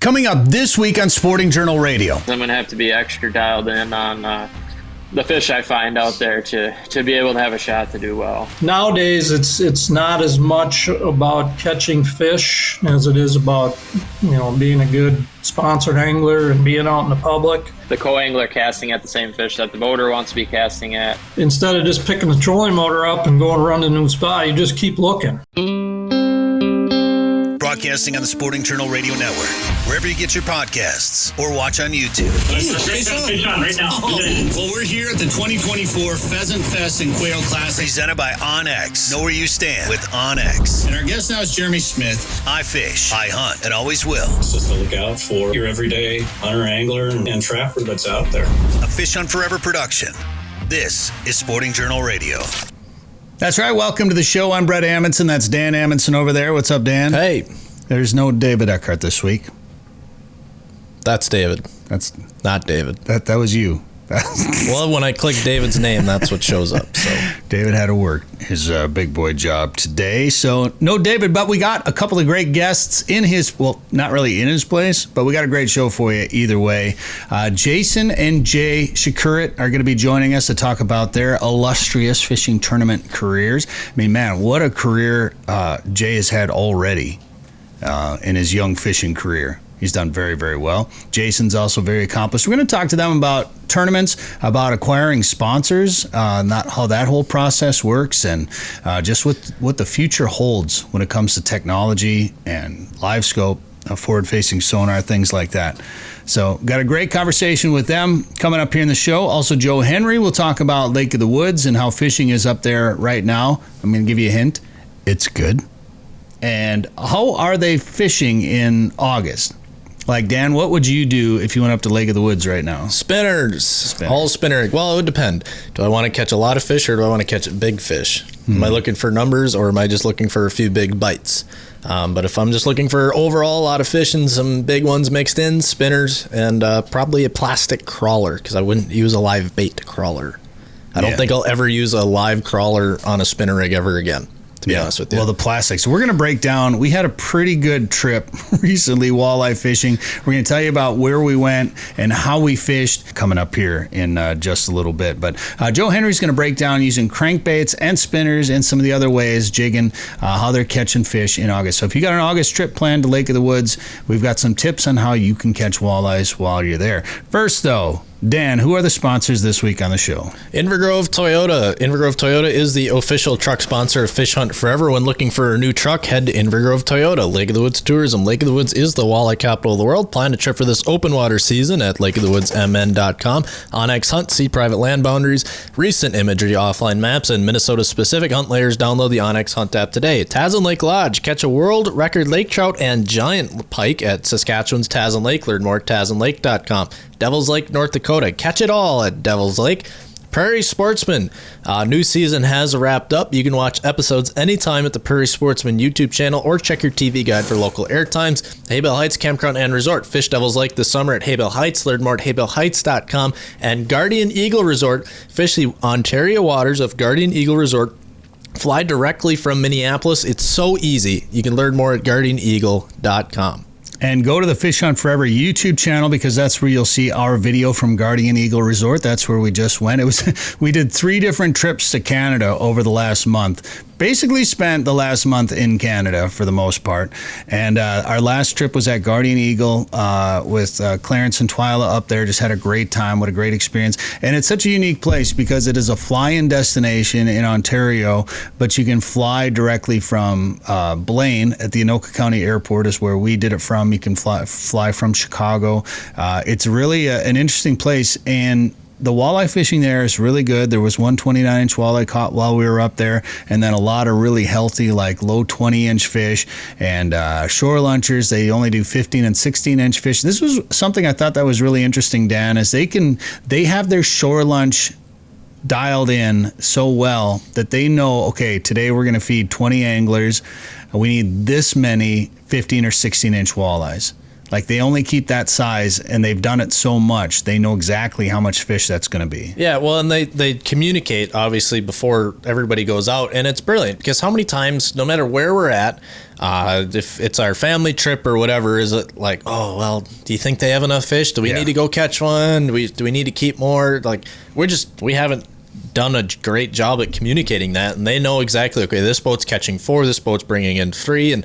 Coming up this week on Sporting Journal Radio. I'm going to have to be extra dialed in on the fish I find out there to be able to have a shot to do well. Nowadays, it's not as much about catching fish as it is about, being a good sponsored angler and being out in the public. The co-angler casting at the same fish that the boater wants to be casting at. Instead of just picking the trolling motor up and going around a new spot, you just keep looking. Broadcasting on the Sporting Journal Radio Network, wherever you get your podcasts, or watch on YouTube. Fish on right now. Well, we're here at the 2024 Pheasant Fest and Quail Classic. Presented by OnX. Know where you stand with OnX. And our guest now is Jeremy Smith. I fish, I hunt, and always will. It's just to look out for your everyday hunter, angler, and trapper that's out there. A Fish Hunt Forever production. This is Sporting Journal Radio. That's right. Welcome to the show. I'm Brett Amundsen. That's Dan Amundsen over there. What's up, Dan? Hey. There's no David Eckhart this week. That's David. That's not David. That was you. Well, when I click David's name, that's what shows up. So David had to work his big boy job today. So no David, but we got a couple of great guests in his, well, not really in his place, but we got a great show for you either way. Jason and Jay Przekurats are going to be joining us to talk about their illustrious fishing tournament careers. I mean, man, what a career Jay has had already in his young fishing career. He's done very, very well. Jason's also very accomplished. We're going to talk to them about tournaments, about acquiring sponsors, not how that whole process works, and just what the future holds when it comes to technology and live scope, forward-facing sonar, things like that. So got a great conversation with them coming up here in the show. Also, Joe Henry will talk about Lake of the Woods and how fishing is up there right now. I'm going to give you a hint. It's good. And how are they fishing in August? Like, Dan, what would you do if you went up to Lake of the Woods right now? Spinners. All spinner. Well, it would depend. Do I want to catch a lot of fish or do I want to catch big fish? Am I looking for numbers or am I just looking for a few big bites? But if I'm just looking for overall a lot of fish and some big ones mixed in, spinners, and probably a plastic crawler, because I wouldn't use a live bait crawler. I don't think I'll ever use a live crawler on a spinner rig ever again, to be honest with you. Well, the plastics. We're going to break down. We had a pretty good trip recently, walleye fishing. We're going to tell you about where we went and how we fished coming up here in just a little bit. But Joe Henry's going to break down using crankbaits and spinners and some of the other ways, jigging, how they're catching fish in August. So if you got an August trip planned to Lake of the Woods, we've got some tips on how you can catch walleyes while you're there. First, though, Dan, who are the sponsors this week on the show? Invergrove Toyota. Invergrove Toyota is the official truck sponsor of Fish Hunt Forever. When looking for a new truck, head to Invergrove Toyota. Lake of the Woods Tourism. Lake of the Woods is the walleye capital of the world. Plan a trip for this open water season at lakeofthewoodsmn.com. OnX Hunt, see private land boundaries, recent imagery, offline maps, and Minnesota-specific hunt layers. Download the OnX Hunt app today. Tasman Lake Lodge. Catch a world record lake trout and giant pike at Saskatchewan's Tasman Lake. Learn more at tasmanlake.com. Devil's Lake, North Dakota. Catch it all at Devil's Lake. Prairie Sportsman. New season has wrapped up. You can watch episodes anytime at the Prairie Sportsman YouTube channel or check your TV guide for local air times. Haybale Heights Campground and Resort. Fish Devil's Lake this summer at Haybale Heights. Learn more at haybaleHeights.com. And Guardian Eagle Resort. Fish the Ontario waters of Guardian Eagle Resort. Fly directly from Minneapolis. It's so easy. You can learn more at guardianeagle.com. And go to the Fish Hunt Forever YouTube channel because that's where you'll see our video from Guardian Eagle Resort. That's where we just went. We did 3 different trips to Canada over the last month. Basically spent the last month in Canada for the most part. And our last trip was at Guardian Eagle with Clarence and Twyla up there. Just had a great time. What a great experience. And it's such a unique place because it is a fly-in destination in Ontario, but you can fly directly from Blaine at the Anoka County Airport is where we did it from. You can fly from Chicago. It's really an interesting place. And the walleye fishing there is really good. There was one 29-inch walleye caught while we were up there, and then a lot of really healthy, like low 20-inch fish and shore lunchers. They only do 15 and 16-inch fish. This was something I thought that was really interesting, Dan, is they have their shore lunch dialed in so well that they know, okay, today we're going to feed 20 anglers. We need this many 15 or 16-inch walleyes. Like they only keep that size, and they've done it so much, they know exactly how much fish that's going to be. Yeah, well, and they communicate, obviously, before everybody goes out, and it's brilliant, because how many times, no matter where we're at, if it's our family trip or whatever, is it like, oh, well, do you think they have enough fish? Do we need to go catch one? Do we need to keep more? Like, we haven't done a great job at communicating that, and they know exactly, okay, this boat's catching 4, this boat's bringing in 3, and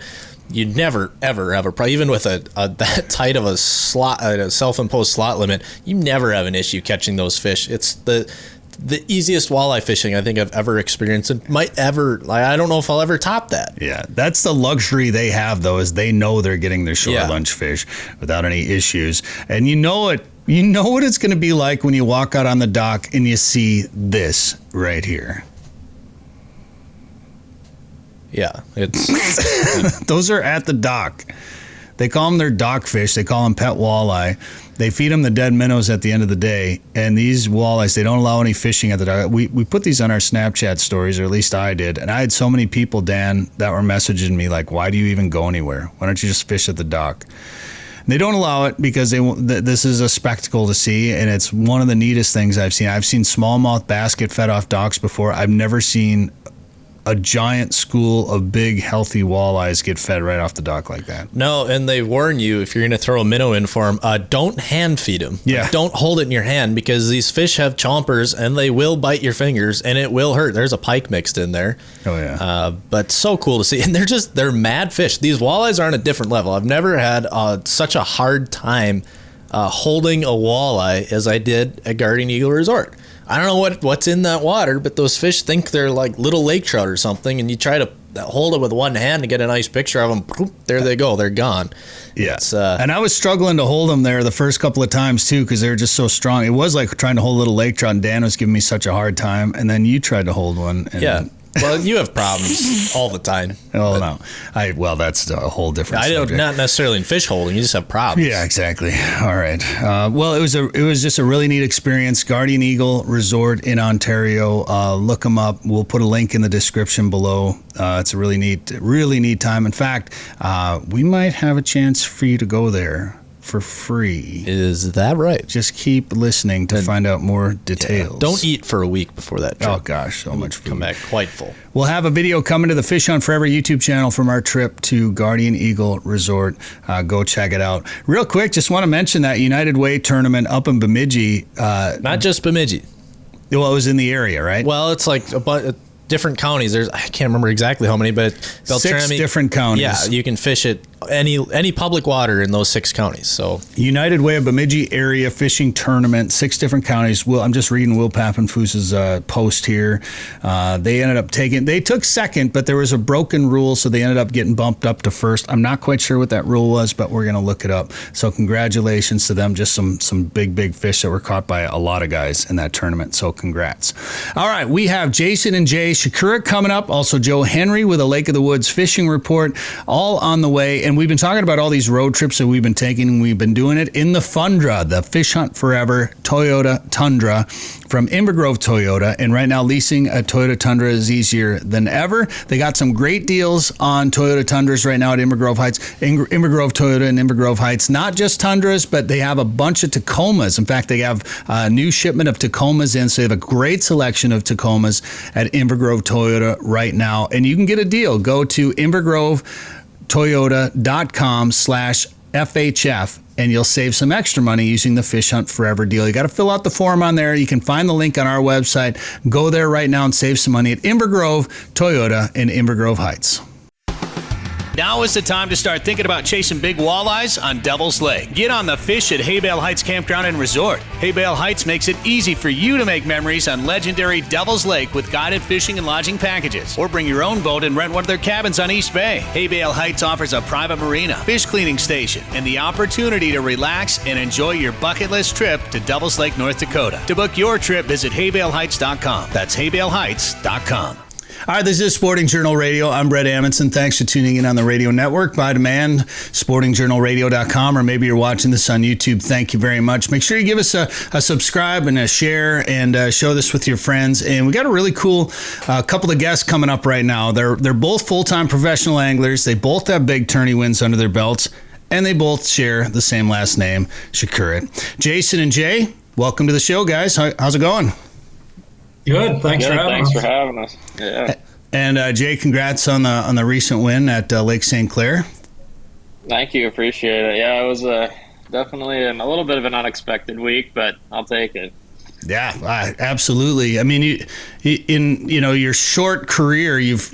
you never, ever, even with that tight of a slot, a self-imposed slot limit, you never have an issue catching those fish. It's the easiest walleye fishing I think I've ever experienced, and I don't know if I'll ever top that. Yeah, that's the luxury they have, though, is they know they're getting their shore lunch fish without any issues. And you know what it's going to be like when you walk out on the dock and you see this right here. Yeah, it's those are at the dock. They call them their dock fish. They call them pet walleye. They feed them the dead minnows at the end of the day. And these walleyes, they don't allow any fishing at the dock. We put these on our Snapchat stories, or at least I did. And I had so many people, Dan, that were messaging me like, why do you even go anywhere? Why don't you just fish at the dock? And they don't allow it because this is a spectacle to see, and it's one of the neatest things I've seen. I've seen smallmouth bass get fed off docks before. I've never seen a giant school of big, healthy walleyes get fed right off the dock like that. No, and they warn you, if you're going to throw a minnow in for them, don't hand feed them. Yeah. Like, don't hold it in your hand, because these fish have chompers, and they will bite your fingers, and it will hurt. There's a pike mixed in there. Oh, yeah. But so cool to see. And they're mad fish. These walleyes are on a different level. I've never had such a hard time holding a walleye as I did at Guardian Eagle Resort. I don't know what's in that water, but those fish think they're like little lake trout or something, and you try to hold it with one hand to get a nice picture of them. Boop, there they go. They're gone. Yeah. And I was struggling to hold them there the first couple of times, too, because they were just so strong. It was like trying to hold a little lake trout, and Dan was giving me such a hard time, and then you tried to hold one. And yeah. Well, you have problems all the time. Oh, no. Well, that's a whole different subject. Not necessarily in fish holding. You just have problems. Yeah, exactly. All right. Well, it was just a really neat experience. Guardian Eagle Resort in Ontario. Look them up. We'll put a link in the description below. It's a really neat time. In fact, we might have a chance for you to go there for free. Is that right? Just keep listening to find out more details. Yeah, don't eat for a week before that trip. Oh, gosh, so much food. Come back quite full. We'll have a video coming to the Fish Hunt Forever YouTube channel from our trip to Guardian Eagle Resort. Go check it out. Real quick, just want to mention that United Way tournament up in Bemidji. Not just Bemidji. Well, it was in the area, right? Well, it's like different counties. I can't remember exactly how many, but Beltrami, 6 different counties. Yeah, you can fish it any public water in those 6 counties. So United Way of Bemidji area fishing tournament, 6 different counties. I'm just reading Will Pappenfuss's post here. They took second, but there was a broken rule, so they ended up getting bumped up to first. I'm not quite sure what that rule was, but we're going to look it up. So congratulations to them. Just some big fish that were caught by a lot of guys in that tournament. So congrats. All right, we have Jason and Jay Przekurats coming up. Also Joe Henry with a Lake of the Woods fishing report, all on the way. And we've been talking about all these road trips that we've been taking. We've been doing it in the Fundra, the Fish Hunt Forever Toyota Tundra from Inver Grove Toyota. And right now, leasing a Toyota Tundra is easier than ever. They got some great deals on Toyota Tundras right now at Inver Grove Heights, Inver Grove Toyota and Inver Grove Heights. Not just Tundras, but they have a bunch of Tacomas. In fact, they have a new shipment of Tacomas in, so they have a great selection of Tacomas at Inver Grove Toyota right now. And you can get a deal. Go to invergrovetoyota.com/FHF and you'll save some extra money using the Fish Hunt Forever deal. You got to fill out the form on there. You can find the link on our website. Go there right now and save some money at Inver Grove Toyota in Inver Grove Heights. Now is the time to start thinking about chasing big walleyes on Devil's Lake. Get on the fish at Haybale Heights Campground and Resort. Haybale Heights makes it easy for you to make memories on legendary Devil's Lake with guided fishing and lodging packages. Or bring your own boat and rent one of their cabins on East Bay. Haybale Heights offers a private marina, fish cleaning station, and the opportunity to relax and enjoy your bucket list trip to Devil's Lake, North Dakota. To book your trip, visit haybaleheights.com. That's haybaleheights.com. All right, this is Sporting Journal Radio. I'm Brett Amundsen. Thanks for tuning in on the radio network by demand, sportingjournalradio.com, or maybe you're watching this on YouTube. Thank you very much. Make sure you give us a subscribe and a share and show this with your friends. And we got a really cool couple of guests coming up right now. They're both full-time professional anglers. They both have big tourney wins under their belts. and they both share the same last name, Przekurats. Jason and Jay, welcome to the show, guys. How's it going? Good. Thanks for having us. Yeah. And Jay, congrats on the recent win at Lake St. Clair. Thank you. Appreciate it. Yeah, it was definitely a little bit of an unexpected week, but I'll take it. Yeah, absolutely. I mean, in your short career, you've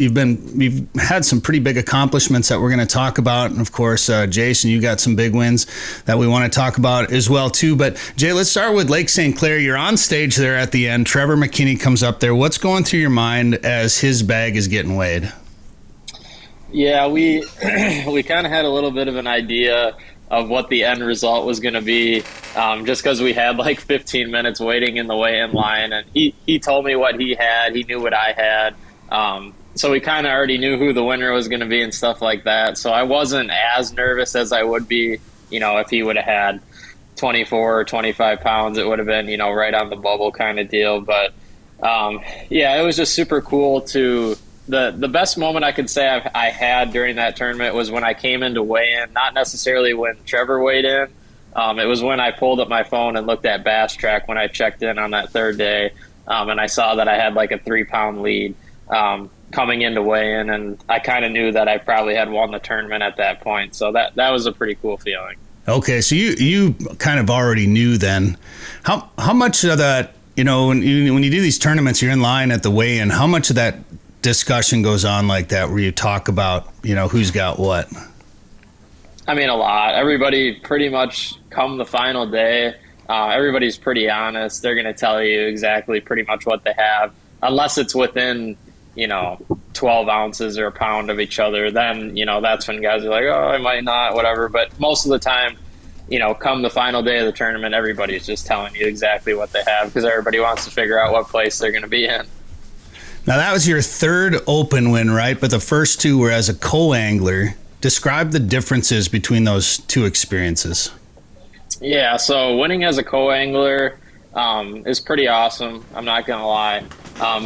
had some pretty big accomplishments that we're going to talk about, and of course, Jason, you got some big wins that we want to talk about as well too. But Jay, let's start with Lake St. Clair. You're on stage there at the end. Trevor McKinney comes up there. What's going through your mind as his bag is getting weighed? Yeah, we kind of had a little bit of an idea of what the end result was going to be, just because we had like 15 minutes waiting in the weigh-in line, and he told me what he had. He knew what I had, so we kind of already knew who the winner was going to be and stuff like that. So I wasn't as nervous as I would be, if he would have had 24 or 25 pounds. It would have been, right on the bubble kind of deal. But yeah, it was just super cool to. The best moment I could say I had during that tournament was when I came in to weigh in, not necessarily when Trevor weighed in. It was when I pulled up my phone and looked at Bass Track when I checked in on that third day, and I saw that I had like a 3-pound lead coming in to weigh in, and I kind of knew that I probably had won the tournament at that point. So that was a pretty cool feeling. Okay, so you kind of already knew then. How much of that, when you do these tournaments, you're in line at the weigh-in, how much of that discussion goes on like that where you talk about who's got what? I mean, a lot. Everybody pretty much come the final day, everybody's pretty honest. They're going to tell you exactly pretty much what they have, unless it's within 12 ounces or a pound of each other. Then that's when guys are like, oh, I might not, whatever. But most of the time, come the final day of the tournament, everybody's just telling you exactly what they have, because everybody wants to figure out what place they're going to be in. Now, that was your third open win, right? But the first two were as a co-angler. Describe the differences between those two experiences. Yeah, so winning as a co-angler is pretty awesome. I'm not going to lie.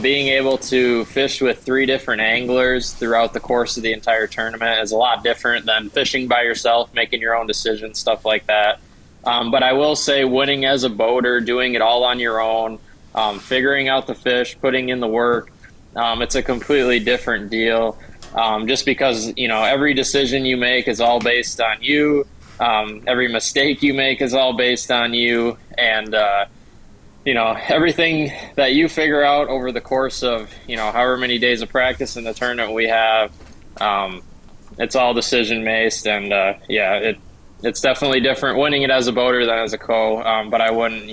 Being able to fish with 3 different anglers throughout the course of the entire tournament is a lot different than fishing by yourself, making your own decisions, stuff like that. But I will say winning as a boater, doing it all on your own, figuring out the fish, putting in the work, it's a completely different deal, just because, every decision you make is all based on you. Every mistake you make is all based on you. And, everything that you figure out over the course of, however many days of practice in the tournament we have, it's all decision based. And, it's definitely different winning it as a boater than as a co. But I wouldn't,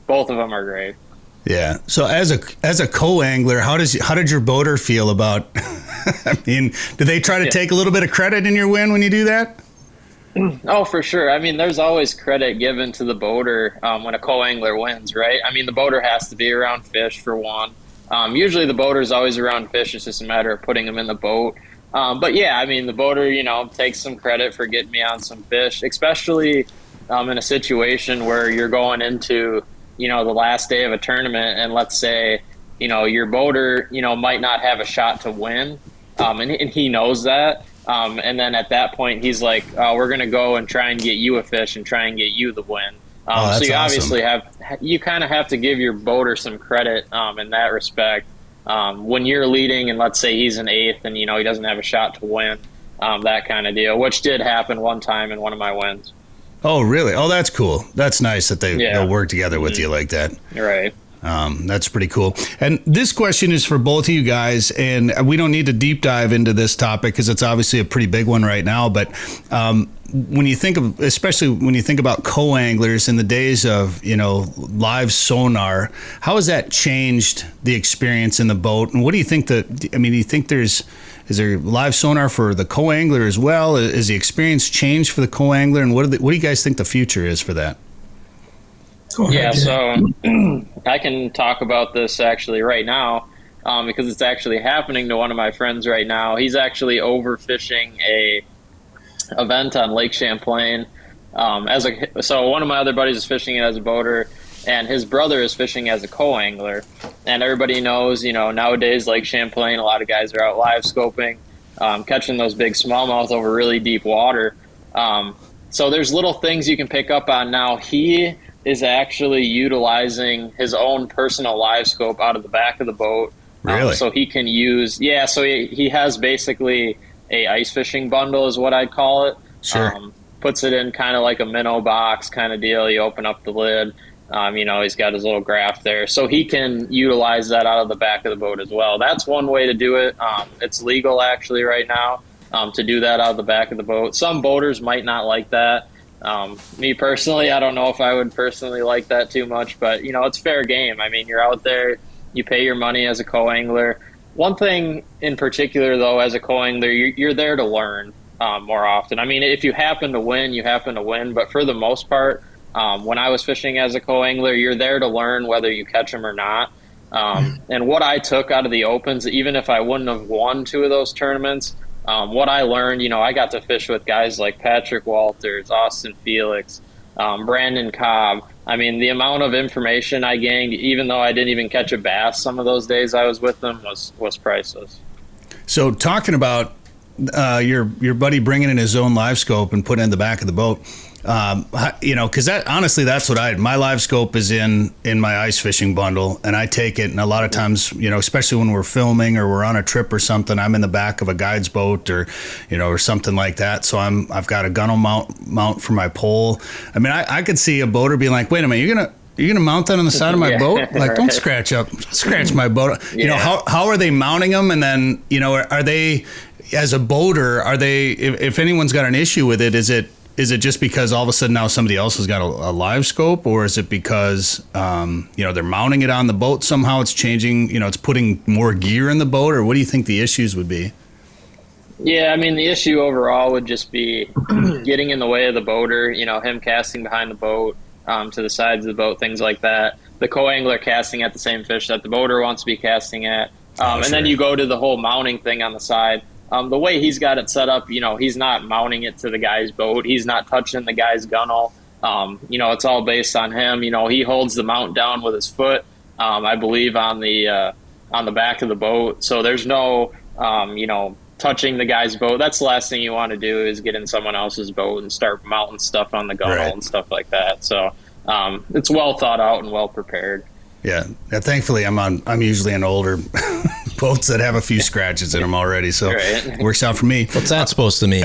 both of them are great. Yeah. So as a co-angler, how did your boater feel about? I mean, do they try to take a little bit of credit in your win when you do that? Oh, for sure. I mean, there's always credit given to the boater when a co-angler wins, right? I mean, the boater has to be around fish for one. Usually the boater's always around fish. It's just a matter of putting them in the boat. But yeah, I mean, the boater, takes some credit for getting me on some fish, especially in a situation where you're going into the last day of a tournament, and let's say, your boater, might not have a shot to win, and he knows that. And then at that point, he's like, we're going to go and try and get you a fish and try and get you the win. So you obviously you kind of have to give your boater some credit in that respect. When you're leading and let's say he's an 8th and, he doesn't have a shot to win, that kind of deal, which did happen one time in one of my wins. Oh, really? Oh, that's cool. That's nice that they'll work together with you like that. Right. That's pretty cool. And this question is for both of you guys, and we don't need to deep dive into this topic because it's obviously a pretty big one right now. But when you think of, especially when you think about co-anglers in the days of, live sonar, how has that changed the experience in the boat? And what do you think do you think is there live sonar for the co-angler as well? Is the experience changed for the co-angler? And what do you guys think the future is for that? Yeah, so I can talk about this actually right now because it's actually happening to one of my friends right now. He's actually overfishing a event on Lake Champlain. So one of my other buddies is fishing it as a boater, and his brother is fishing as a co-angler. And everybody knows, nowadays Lake Champlain, a lot of guys are out live scoping, catching those big smallmouth over really deep water. So there's little things you can pick up on now. He is actually utilizing his own personal live scope out of the back of the boat. Really? So he can use, so he has basically a ice fishing bundle is what I'd call it. Sure. Puts it in kind of like a minnow box kind of deal. You open up the lid. He's got his little graph there. So he can utilize that out of the back of the boat as well. That's one way to do it. It's legal actually right now to do that out of the back of the boat. Some boaters might not like that. Me personally, I don't know if I would personally like that too much, but, it's fair game. I mean, you're out there, you pay your money as a co-angler. One thing in particular, though, as a co-angler, you're there to learn more often. I mean, if you happen to win, you happen to win. But for the most part, when I was fishing as a co-angler, you're there to learn whether you catch them or not. And what I took out of the Opens, even if I wouldn't have won 2 of those tournaments, what I learned, I got to fish with guys like Patrick Walters, Austin Felix, Brandon Cobb. I mean, the amount of information I gained, even though I didn't even catch a bass some of those days I was with them, was priceless. So talking about your buddy bringing in his own live scope and putting it in the back of the boat, because honestly, that's what my live scope is in my ice fishing bundle, and I take it. And a lot of times, especially when we're filming or we're on a trip or something, I'm in the back of a guide's boat or something like that. So I've got a gunnel mount for my pole. I mean, I could see a boater being like, wait a minute, you're gonna mount that on the side of my boat? Like, right. Don't scratch my boat. How are they mounting them? And then, are they, as a boater, if anyone's got an issue with it, is it just because all of a sudden now somebody else has got a live scope, or is it because they're mounting it on the boat somehow? It's changing, it's putting more gear in the boat, or what do you think the issues would be? Yeah, I mean, the issue overall would just be getting in the way of the boater. Him casting behind the boat, to the sides of the boat, things like that. The co-angler casting at the same fish that the boater wants to be casting at, and then you go to the whole mounting thing on the side. The way he's got it set up, he's not mounting it to the guy's boat. He's not touching the guy's gunnel. It's all based on him. He holds the mount down with his foot, I believe, on the back of the boat. So there's no, touching the guy's boat. That's the last thing you want to do is get in someone else's boat and start mounting stuff on the gunnel and stuff like that. So it's well thought out and well prepared. Yeah. Thankfully, I'm usually on older boats that have a few scratches in them already, so it works out for me. What's that supposed to mean?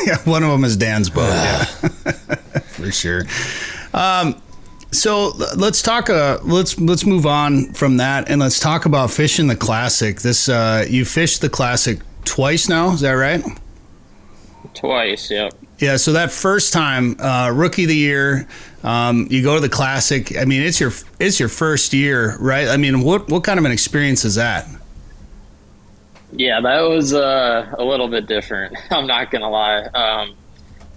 Yeah, one of them is Dan's boat. Yeah, for sure. So let's talk. Let's move on from that and let's talk about fishing the Classic. This you fished the Classic twice now, is that right? Twice, yep. Yeah, so that first time, Rookie of the Year, you go to the Classic. I mean, it's your first year, right? I mean, what kind of an experience is that? Yeah, that was a little bit different. I'm not gonna lie.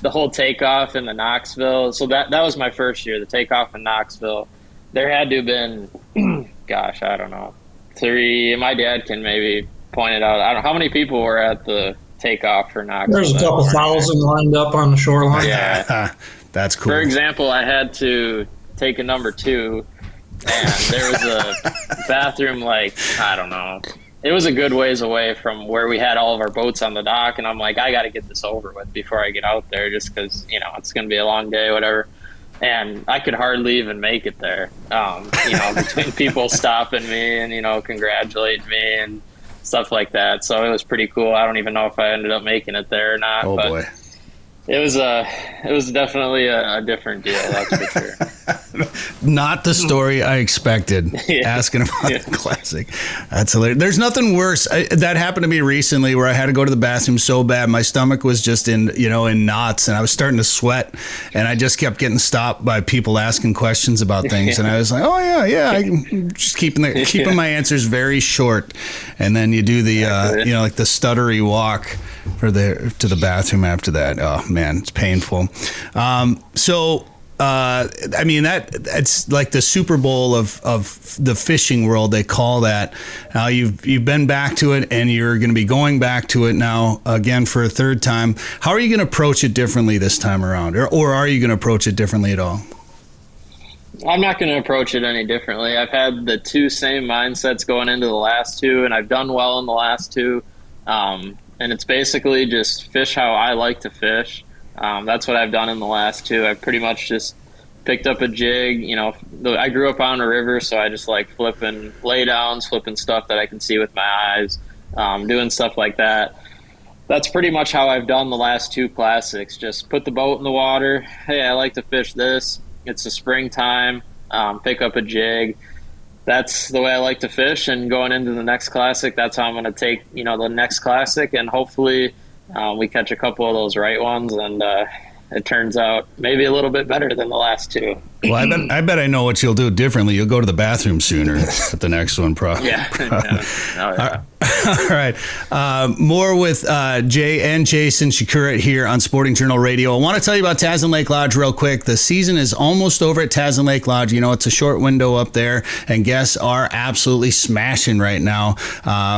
The whole takeoff in the Knoxville. So that was my first year. The takeoff in Knoxville. There had to have been, gosh, I don't know, 3. My dad can maybe point it out. I don't know how many people were at the takeoff for Knoxville. There's a couple thousand lined up on the shoreline. Yeah, that's cool. For example, I had to take a number 2, and there was a bathroom I don't know. It was a good ways away from where we had all of our boats on the dock, and I'm like, I got to get this over with before I get out there, just because it's going to be a long day, whatever. And I could hardly even make it there. Between people stopping me and congratulating me and stuff like that. So it was pretty cool. I don't even know if I ended up making it there or not. Oh, but boy. It was definitely a different deal, that's for sure. Not the story I expected. Asking about the Classic. That's hilarious. There's nothing worse. That happened to me recently where I had to go to the bathroom so bad. My stomach was just in knots and I was starting to sweat and I just kept getting stopped by people asking questions about things. And I was like, oh yeah. I'm just keeping my answers very short. And then you do the, like the stuttery walk to the bathroom after that. Oh man, it's painful. I mean, it's like the Super Bowl of the fishing world. They call that. Now you've been back to it, and you're going to be going back to it now again for a third time. How are you going to approach it differently this time around, or are you going to approach it differently at all? I'm not going to approach it any differently. I've had the 2 same mindsets going into the last 2, and I've done well in the last 2. And it's basically just fish how I like to fish. That's what I've done in the last two. I've pretty much just picked up a jig. I grew up on a river, so I just like flipping laydowns, flipping stuff that I can see with my eyes, doing stuff like that. That's pretty much how I've done the last two classics. Just put the boat in the water. Hey, I like to fish this. It's the springtime. Pick up a jig. That's the way I like to fish. And going into the next classic, that's how I'm going to take, the next classic. And hopefully we catch a couple of those right ones. And it turns out maybe a little bit better than the last two. Well, I bet I know what you'll do differently. You'll go to the bathroom sooner at the next one, probably. Yeah. Yeah. All right. More with Jay and Jason Przekurats here on Sporting Journal Radio. I want to tell you about Tassin Lake Lodge real quick. The season is almost over at Tassin Lake Lodge. It's a short window up there, and guests are absolutely smashing right now.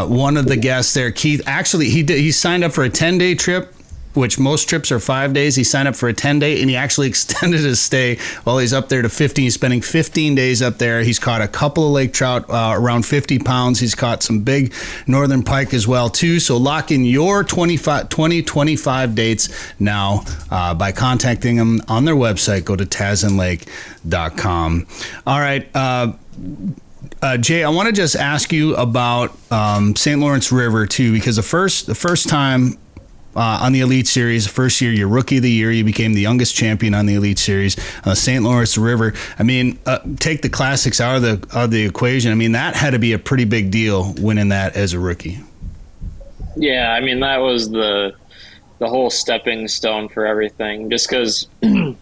One of the guests there, Keith, actually, he signed up for a 10-day trip, which most trips are 5 days. He signed up for a 10-day, and he actually extended his stay while he's up there to 15. He's spending 15 days up there. He's caught a couple of lake trout, around 50 pounds. He's caught some big northern pike as well, too. So lock in your 2025 dates now by contacting them on their website. Go to tassinlake.com. All right. Jay, I want to just ask you about St. Lawrence River, too, because the first time on the Elite Series, first year, your Rookie of the Year, you became the youngest champion on the Elite Series, St. Lawrence River. I mean, take the classics out of the equation. I mean, that had to be a pretty big deal winning that as a rookie. Yeah, I mean, that was the whole stepping stone for everything. Just because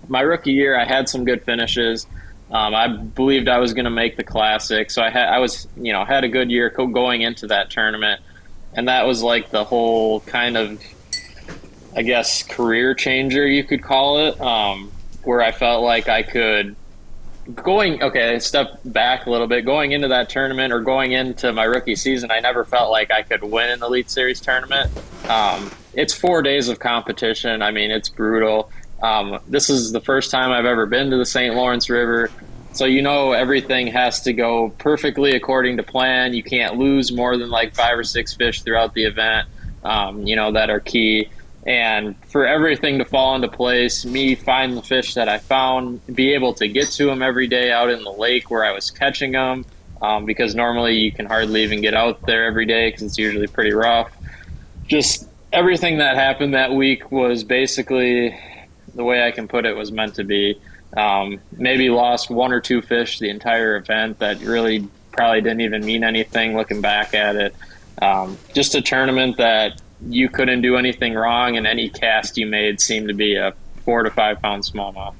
my rookie year, I had some good finishes. I believed I was going to make the classic, so I had a good year going into that tournament, and that was like the whole kind of, I guess, career changer, you could call it, where I felt like I could step back a little bit. Going into that tournament or going into my rookie season, I never felt like I could win an Elite Series tournament. It's 4 days of competition. I mean, it's brutal. This is the first time I've ever been to the St. Lawrence River. So, everything has to go perfectly according to plan. You can't lose more than like 5 or 6 fish throughout the event, that are key. And for everything to fall into place, me find the fish that I found, be able to get to them every day out in the lake where I was catching them, because normally you can hardly even get out there every day because it's usually pretty rough. Just everything that happened that week was basically, the way I can put it, was meant to be. Maybe lost 1 or 2 fish the entire event that really probably didn't even mean anything looking back at it. Just a tournament that you couldn't do anything wrong, and any cast you made seemed to be a 4 to 5 pound smallmouth.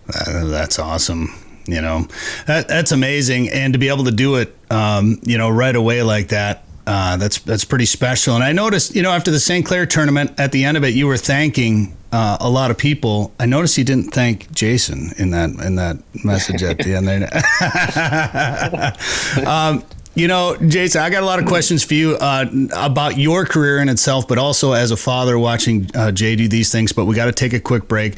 That's awesome. That's amazing. And to be able to do it, right away like that, that's pretty special. And I noticed, after the St. Clair tournament, at the end of it, you were thanking a lot of people. I noticed you didn't thank Jason in that message at the end there. Jason, I got a lot of questions for you about your career in itself, but also as a father watching Jay do these things. But we got to take a quick break.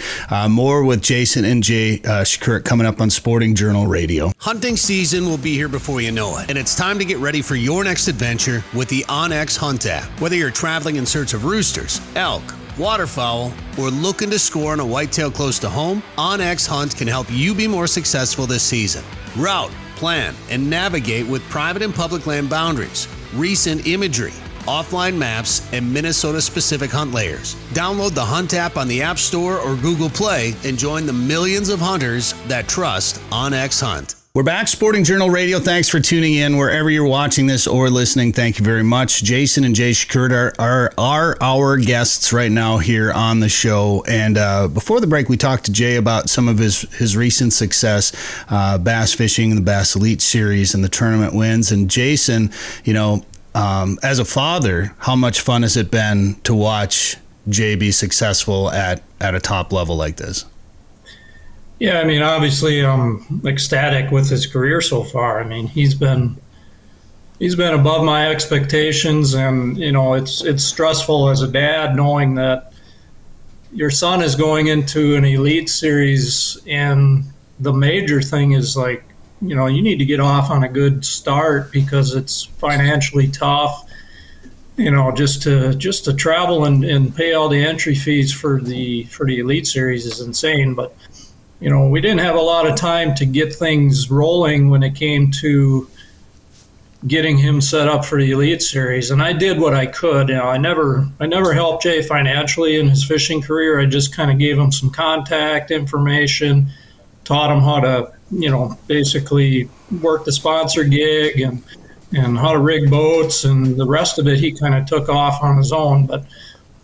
More with Jason and Jay Przekurats coming up on Sporting Journal Radio. Hunting season will be here before you know it, and it's time to get ready for your next adventure with the OnX Hunt app. Whether you're traveling in search of roosters, elk, waterfowl, or looking to score on a whitetail close to home, OnX Hunt can help you be more successful this season. Route, plan, and navigate with private and public land boundaries, recent imagery, offline maps, and Minnesota-specific hunt layers. Download the Hunt app on the App Store or Google Play and join the millions of hunters that trust OnX Hunt. We're back, Sporting Journal Radio. Thanks for tuning in wherever you're watching this or listening. Thank you very much. Jason and Jay Przekurats are our guests right now here on the show. And before the break, we talked to Jay about some of his recent success, bass fishing, the Bass Elite Series, and the tournament wins. And Jason, as a father, how much fun has it been to watch Jay be successful at a top level like this? Yeah, I mean, obviously, I'm ecstatic with his career so far. I mean, he's been above my expectations, and it's stressful as a dad knowing that your son is going into an Elite Series, and the major thing is you need to get off on a good start because it's financially tough. just to travel and pay all the entry fees for the Elite Series is insane. But we didn't have a lot of time to get things rolling when it came to getting him set up for the Elite Series. And I did what I could. I never helped Jay financially in his fishing career. I just kind of gave him some contact information, taught him how to, basically work the sponsor gig and how to rig boats, and the rest of it he kind of took off on his own. But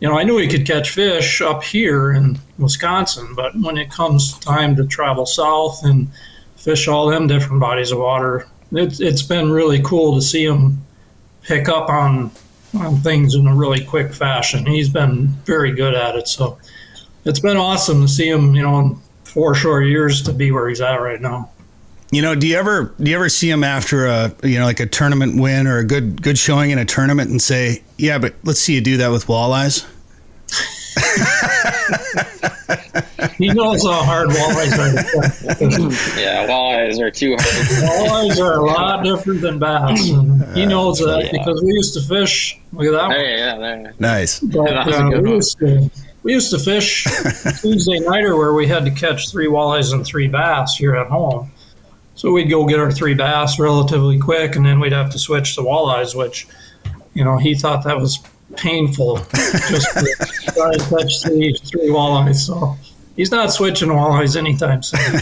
I knew he could catch fish up here in Wisconsin, but when it comes time to travel south and fish all them different bodies of water, it's been really cool to see him pick up on things in a really quick fashion. He's been very good at it, so it's been awesome to see him, in 4 short years to be where he's at right now. Do you ever see him after like a tournament win or a good showing in a tournament and say, yeah, but let's see you do that with walleyes? He knows how hard walleyes are. Yeah, walleyes are too hard. Walleyes are a lot different than bass. And he knows that because we used to fish. Look at that one. There. Nice. But, we used to fish Tuesday nighter where we had to catch 3 walleyes and 3 bass here at home. So we'd go get our 3 bass relatively quick, and then we'd have to switch to walleyes, which, he thought that was painful just to try and catch three walleyes. So he's not switching walleyes anytime soon.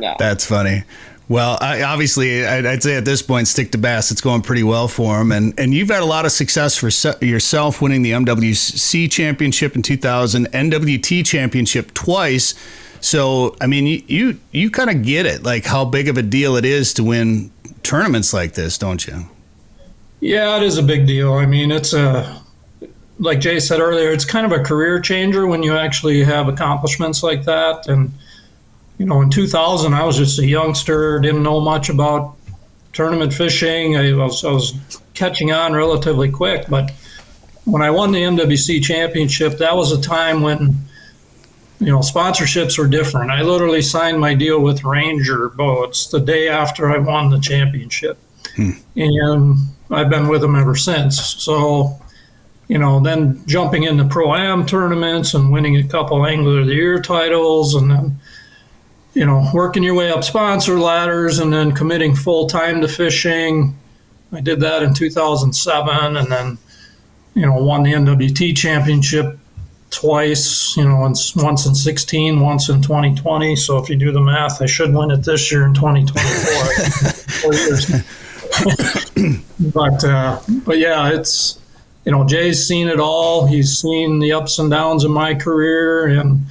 No. That's funny. Well, I'd say at this point, stick to bass. It's going pretty well for him. And you've had a lot of success for yourself, winning the MWC championship in 2000, NWT championship twice. So, I mean, you kind of get it, like how big of a deal it is to win tournaments like this, don't you? Yeah, it is a big deal. I mean, it's like Jay said earlier, it's kind of a career changer when you actually have accomplishments like that. And, in 2000, I was just a youngster, didn't know much about tournament fishing. I was catching on relatively quick. But when I won the MWC championship, that was a time when sponsorships were different. I literally signed my deal with Ranger Boats the day after I won the championship. And I've been with them ever since. So, then jumping into Pro-Am tournaments and winning a couple Angler of the Year titles, and then, working your way up sponsor ladders and then committing full-time to fishing. I did that in 2007 and then, won the NWT championship twice, once in 16, once in 2020. So if you do the math, I should win it this year in 2024. 4 years. But yeah, it's, Jay's seen it all. He's seen the ups and downs of my career, and,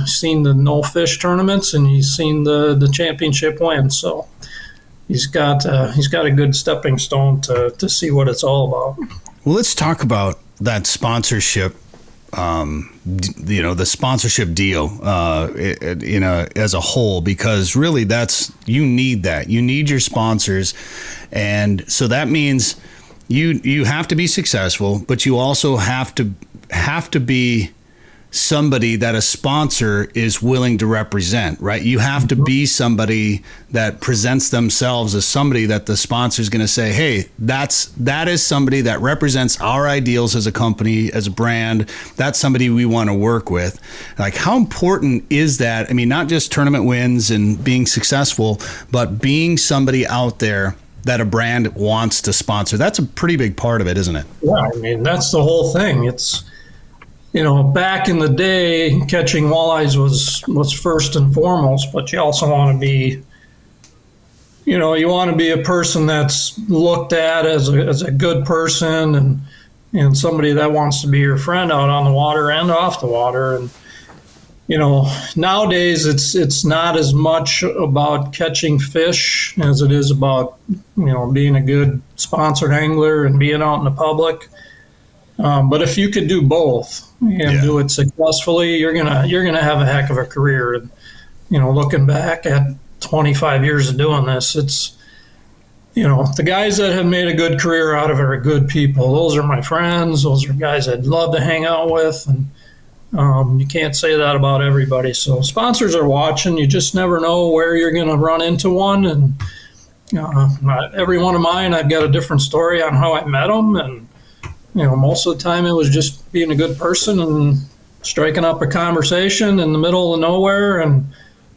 seen the no fish tournaments, and he's seen the championship wins. So he's got a good stepping stone to see what it's all about. Well, let's talk about that sponsorship. The sponsorship deal, as a whole, because really you need your sponsors. And so that means you have to be successful, but you also have to be somebody that a sponsor is willing to represent, right? You have to be somebody that presents themselves as somebody that the sponsor is going to say, hey, that is somebody that represents our ideals as a company, as a brand. That's somebody we want to work with. Like, how important is that? I mean, not just tournament wins and being successful, but being somebody out there that a brand wants to sponsor. That's a pretty big part of it, isn't it? Yeah, I mean, that's the whole thing. It's, back in the day, catching walleyes was first and foremost, but you also want to be, you want to be a person that's looked at as a good person and somebody that wants to be your friend out on the water and off the water. And, nowadays it's not as much about catching fish as it is about, being a good sponsored angler and being out in the public. But if you could do both and do it successfully, you're gonna have a heck of a career. And, looking back at 25 years of doing this, it's, the guys that have made a good career out of it are good people. Those are my friends. Those are guys I'd love to hang out with. And you can't say that about everybody. So sponsors are watching. You just never know where you're going to run into one. And, Not every one of mine, I've got a different story on how I met them, and most of the time it was just being a good person and striking up a conversation in the middle of nowhere, and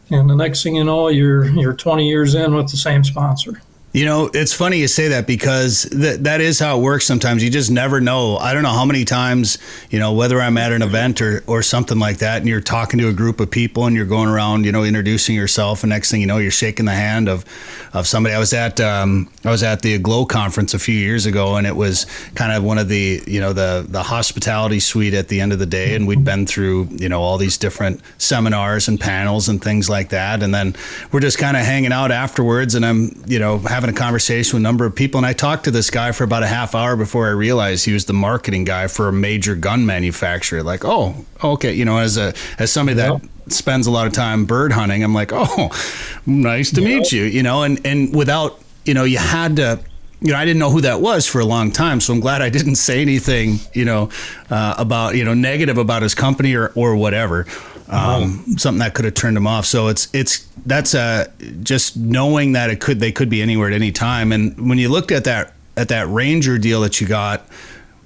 the next thing you know, you're 20 years in with the same sponsor. It's funny you say that, because that is how it works sometimes. You just never know. I don't know how many times, whether I'm at an event or something like that, and you're talking to a group of people and you're going around, introducing yourself, and next thing you know, you're shaking the hand of somebody. I was at the Glow conference a few years ago, and it was kind of one of the, the hospitality suite at the end of the day, and we'd been through, all these different seminars and panels and things like that, and then we're just kind of hanging out afterwards, and I'm, having a conversation with a number of people, and I talked to this guy for about a half hour before I realized he was the marketing guy for a major gun manufacturer. Like, oh, okay, as somebody that spends a lot of time bird hunting, I'm like, oh, nice to meet you, and without, you had to, I didn't know who that was for a long time, so I'm glad I didn't say anything, about, negative about his company or whatever. Something that could have turned him off. So that's just knowing that they could be anywhere at any time. And when you looked at that Ranger deal that you got,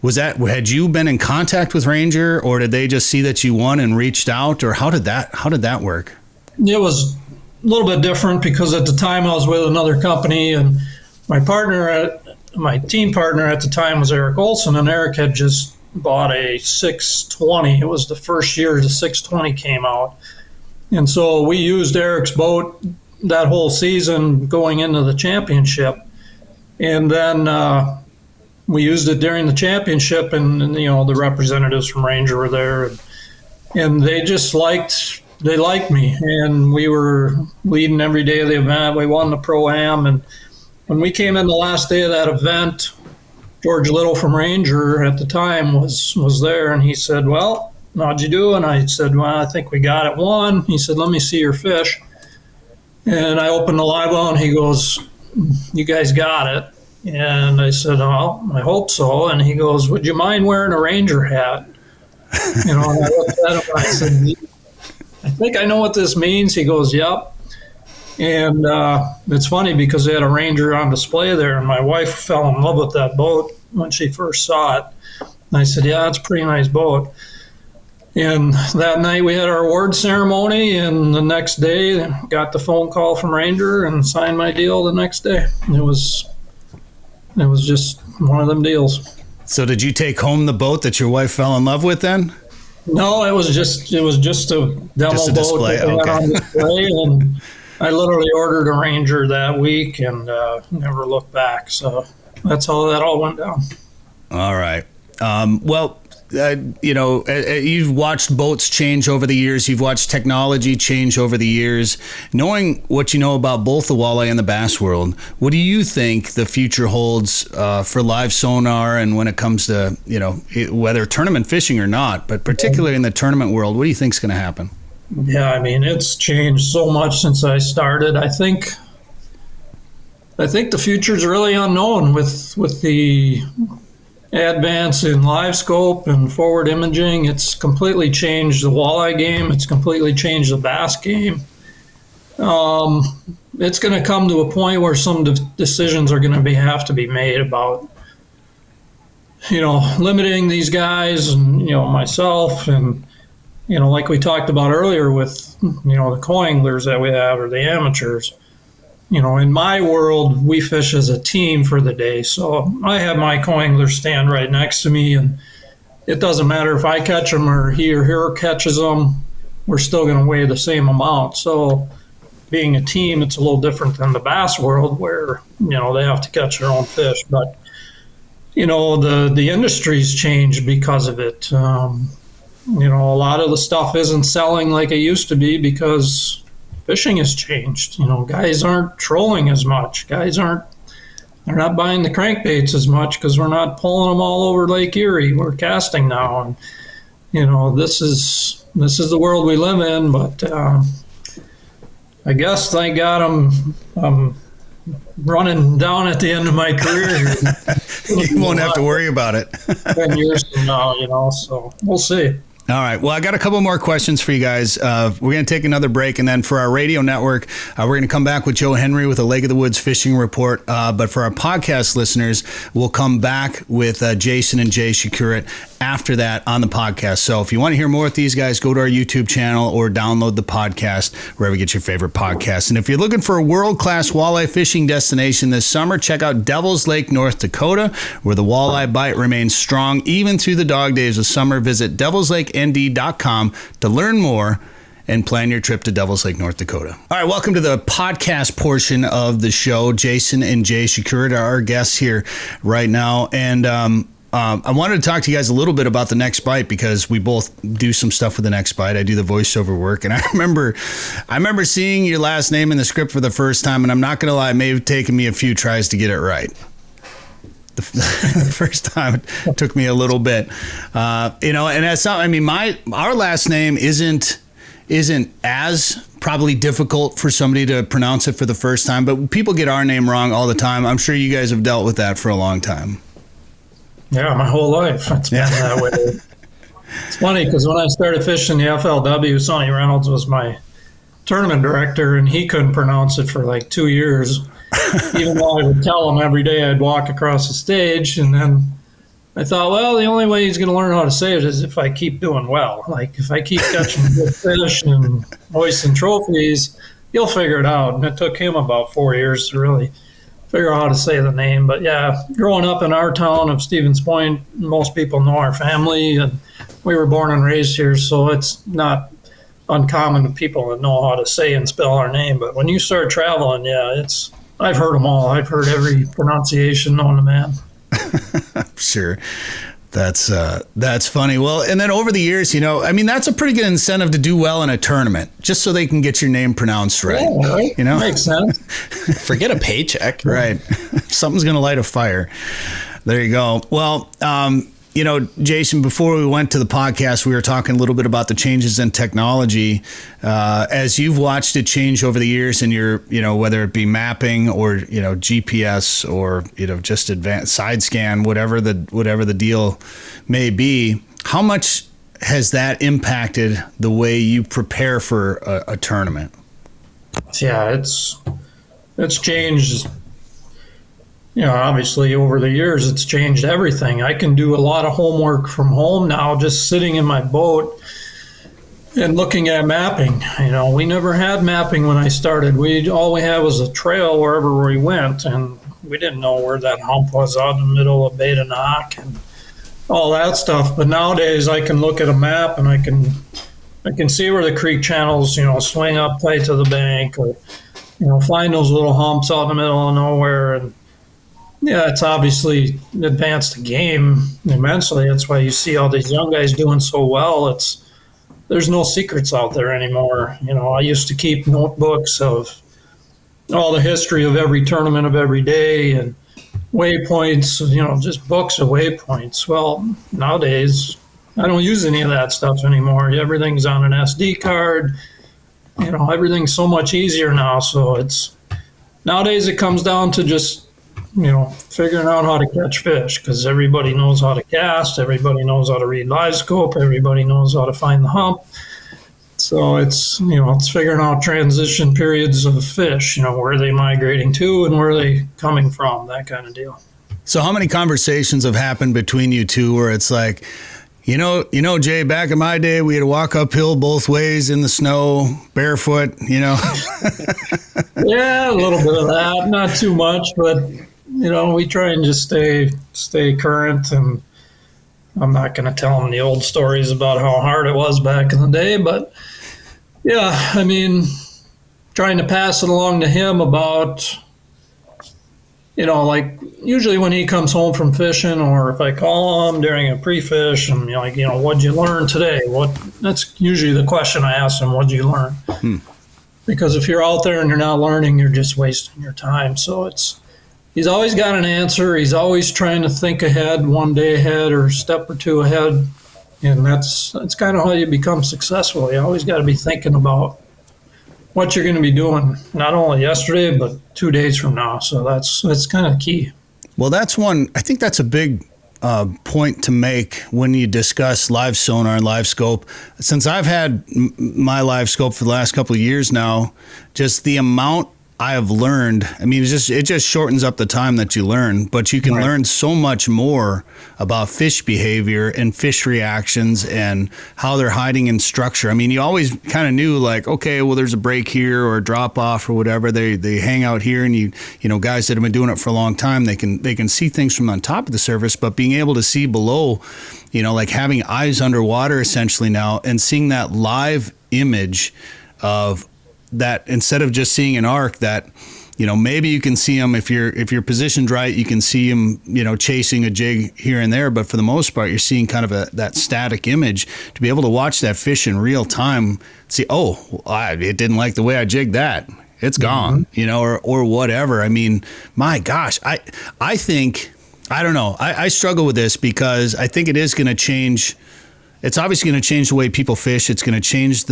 had you been in contact with Ranger, or did they just see that you won and reached out, or how did that work? It was a little bit different, because at the time I was with another company, and my team partner at the time was Eric Olson, and Eric had just bought a 620. It was the first year the 620 came out. And so we used Eric's boat that whole season going into the championship. And then we used it during the championship, and the representatives from Ranger were there. And they just liked me. And we were leading every day of the event. We won the Pro-Am. And when we came in the last day of that event, George Little from Ranger at the time was there, and he said, "Well, how'd you do?" And I said, "Well, I think we got it won." He said, "Let me see your fish." And I opened the live well, and he goes, "You guys got it." And I said, "Well, I hope so." And he goes, "Would you mind wearing a Ranger hat?" And I looked at him and I said, "I think I know what this means." He goes, "Yep." And it's funny, because they had a Ranger on display there, and my wife fell in love with that boat when she first saw it. And I said, "Yeah, it's a pretty nice boat." And that night we had our award ceremony, and the next day got the phone call from Ranger and signed my deal the next day. It was just one of them deals. So did you take home the boat that your wife fell in love with then? No, it was just a demo just a display. boat that okay. on display, and I literally ordered a Ranger that week and never looked back. So that's how that all went down. All right. You've watched boats change over the years. You've watched technology change over the years. Knowing what you know about both the walleye and the bass world, what do you think the future holds for live sonar, and when it comes to, whether tournament fishing or not, but particularly in the tournament world, what do you think is going to happen? Yeah, I mean, it's changed so much since I started. I think the future is really unknown with the advance in live scope and forward imaging. It's completely changed the walleye game. It's completely changed the bass game. It's going to come to a point where some decisions are going to have to be made about, limiting these guys, and myself, and like we talked about earlier with, the co-anglers that we have, or the amateurs. In my world, we fish as a team for the day. So I have my co-angler stand right next to me, and it doesn't matter if I catch them or he or her catches them, we're still going to weigh the same amount. So being a team, it's a little different than the bass world, where, they have to catch their own fish. But, the industry's changed because of it. A lot of the stuff isn't selling like it used to be because fishing has changed. Guys aren't trolling as much. They're not buying the crankbaits as much because we're not pulling them all over Lake Erie. We're casting now, and this is the world we live in. But I guess, thank God, I'm running down at the end of my career here. You won't have to worry about it. 10 years from now, so we'll see. All right. Well, I got a couple more questions for you guys. We're going to take another break, and then for our radio network, we're going to come back with Joe Henry with a Lake of the Woods fishing report. But for our podcast listeners, we'll come back with Jason and Jay Przekurats after that on the podcast. So if you want to hear more with these guys, go to our YouTube channel or download the podcast wherever you get your favorite podcast. And if you're looking for a world-class walleye fishing destination this summer, check out Devil's Lake, North Dakota, where the walleye bite remains strong even through the dog days of summer. Visit devilsLakeND.com to learn more and plan your trip to Devil's Lake, North Dakota. All right, welcome to the podcast portion of the show. Jason and Jay Przekurats are our guests here right now. And I wanted to talk to you guys a little bit about the Next Bite, because we both do some stuff with the Next Bite. I do the voiceover work, and I remember seeing your last name in the script for the first time, and I'm not going to lie, it may have taken me a few tries to get it right. The first time it took me a little bit, and that's not. I mean, our last name isn't as probably difficult for somebody to pronounce it for the first time, but people get our name wrong all the time. I'm sure you guys have dealt with that for a long time. Yeah, my whole life it's been that way. It's funny because when I started fishing the FLW, Sonny Reynolds was my tournament director, and he couldn't pronounce it for like 2 years. Even though I would tell him every day, I'd walk across the stage, and then I thought, well, the only way he's going to learn how to say it is if I keep doing well. Like if I keep catching good fish and hoisting trophies, he'll figure it out. And it took him about 4 years to really figure out how to say the name. But yeah, growing up in our town of Stevens Point, most people know our family, and we were born and raised here, so it's not uncommon to people that know how to say and spell our name. But when you start traveling, I've heard them all. I've heard every pronunciation known to man. Sure. That's funny. Well, and then over the years, that's a pretty good incentive to do well in a tournament, just so they can get your name pronounced right. Yeah, right. Makes sense. Forget a paycheck. Right. Something's going to light a fire. There you go. Well, Jason, before we went to the podcast, we were talking a little bit about the changes in technology. As you've watched it change over the years, and whether it be mapping or, GPS or, just advanced side scan, whatever the deal may be, how much has that impacted the way you prepare for a tournament? Yeah, it's changed. Obviously over the years, it's changed everything. I can do a lot of homework from home now, just sitting in my boat and looking at mapping. We never had mapping when I started. All we had was a trail wherever we went, and we didn't know where that hump was out in the middle of Beta Knock and all that stuff. But nowadays, I can look at a map and I can see where the creek channels, swing up tight to the bank, or find those little humps out in the middle of nowhere. And yeah, it's obviously advanced the game immensely. That's why you see all these young guys doing so well. There's no secrets out there anymore. I used to keep notebooks of all the history of every tournament of every day and waypoints, just books of waypoints. Well, nowadays, I don't use any of that stuff anymore. Everything's on an SD card. Everything's so much easier now. So nowadays it comes down to just figuring out how to catch fish, because everybody knows how to cast, everybody knows how to read live scope, everybody knows how to find the hump. So it's figuring out transition periods of fish, where are they migrating to and where are they coming from, that kind of deal. So how many conversations have happened between you two where it's like, Jay, back in my day, we had to walk uphill both ways in the snow, barefoot, Yeah, a little bit of that, not too much, but we try and just stay current, and I'm not going to tell them the old stories about how hard it was back in the day, but yeah, trying to pass it along to him about, like usually when he comes home from fishing, or if I call him during a pre-fish, and what'd you learn today? That's usually the question I ask him, what'd you learn? Because if you're out there and you're not learning, you're just wasting your time. So he's always got an answer. He's always trying to think ahead, one day ahead or a step or two ahead. And that's kind of how you become successful. You always got to be thinking about what you're going to be doing, not only yesterday, but 2 days from now. So that's kind of key. Well, I think that's a big point to make when you discuss live sonar and live scope. Since I've had my live scope for the last couple of years now, just the amount I have learned. I mean, it just shortens up the time that you learn, but you can learn so much more about fish behavior and fish reactions and how they're hiding in structure. I mean, you always kind of knew like, okay, well, there's a break here or a drop off or whatever. They hang out here, and you know, guys that have been doing it for a long time, they can see things from on top of the surface, but being able to see below, you know, like having eyes underwater essentially now and seeing that live image of that, instead of just seeing an arc that, you know, maybe you can see them if you're positioned right, you can see them, you know, chasing a jig here and there, but for the most part you're seeing kind of that static image. To be able to watch that fish in real time, see, it didn't like the way I jigged that, it's gone, you know, or whatever. I mean, my gosh, I think, I don't know, I struggle with this because I think it is going to change. It's obviously going to change the way people fish. It's going to change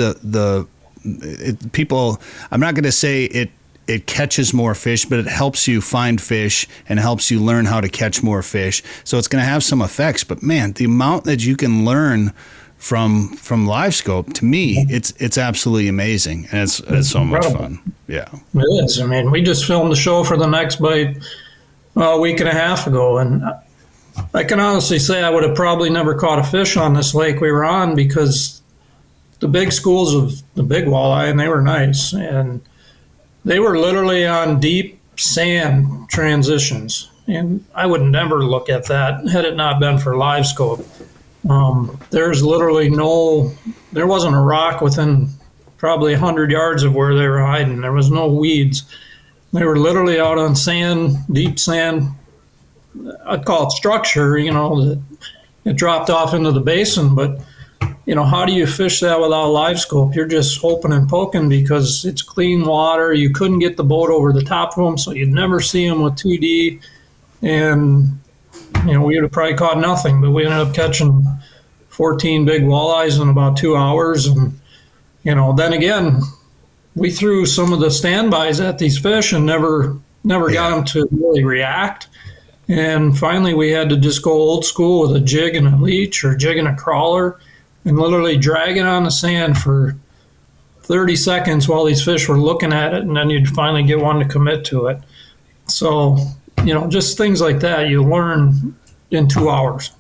people. I'm not going to say it catches more fish, but it helps you find fish and helps you learn how to catch more fish. So it's going to have some effects, but man, the amount that you can learn from live scope, to me, it's absolutely amazing. And it's so much fun. Yeah. It is. I mean, we just filmed the show for the Next Bite a week and a half ago, and I can honestly say I would have probably never caught a fish on this lake we were on, because the big schools of the big walleye, and they were nice, and they were literally on deep sand transitions, and I would never look at that had it not been for live scope. There's literally there wasn't a rock within probably 100 yards of where they were hiding. There was no weeds. They were literally out on sand, deep sand. I'd call it structure, you know, that it dropped off into the basin, but you know, how do you fish that without live scope? You're just hoping and poking because it's clean water. You couldn't get the boat over the top of them, so you'd never see them with 2D. And, you know, we would have probably caught nothing, but we ended up catching 14 big walleyes in about 2 hours. And, you know, then again, we threw some of the standbys at these fish and never got them to really react. And finally, we had to just go old school with a jig and a leech or jig and a crawler, and literally drag it on the sand for 30 seconds while these fish were looking at it, and then you'd finally get one to commit to it. So, you know, just things like that you learn in 2 hours.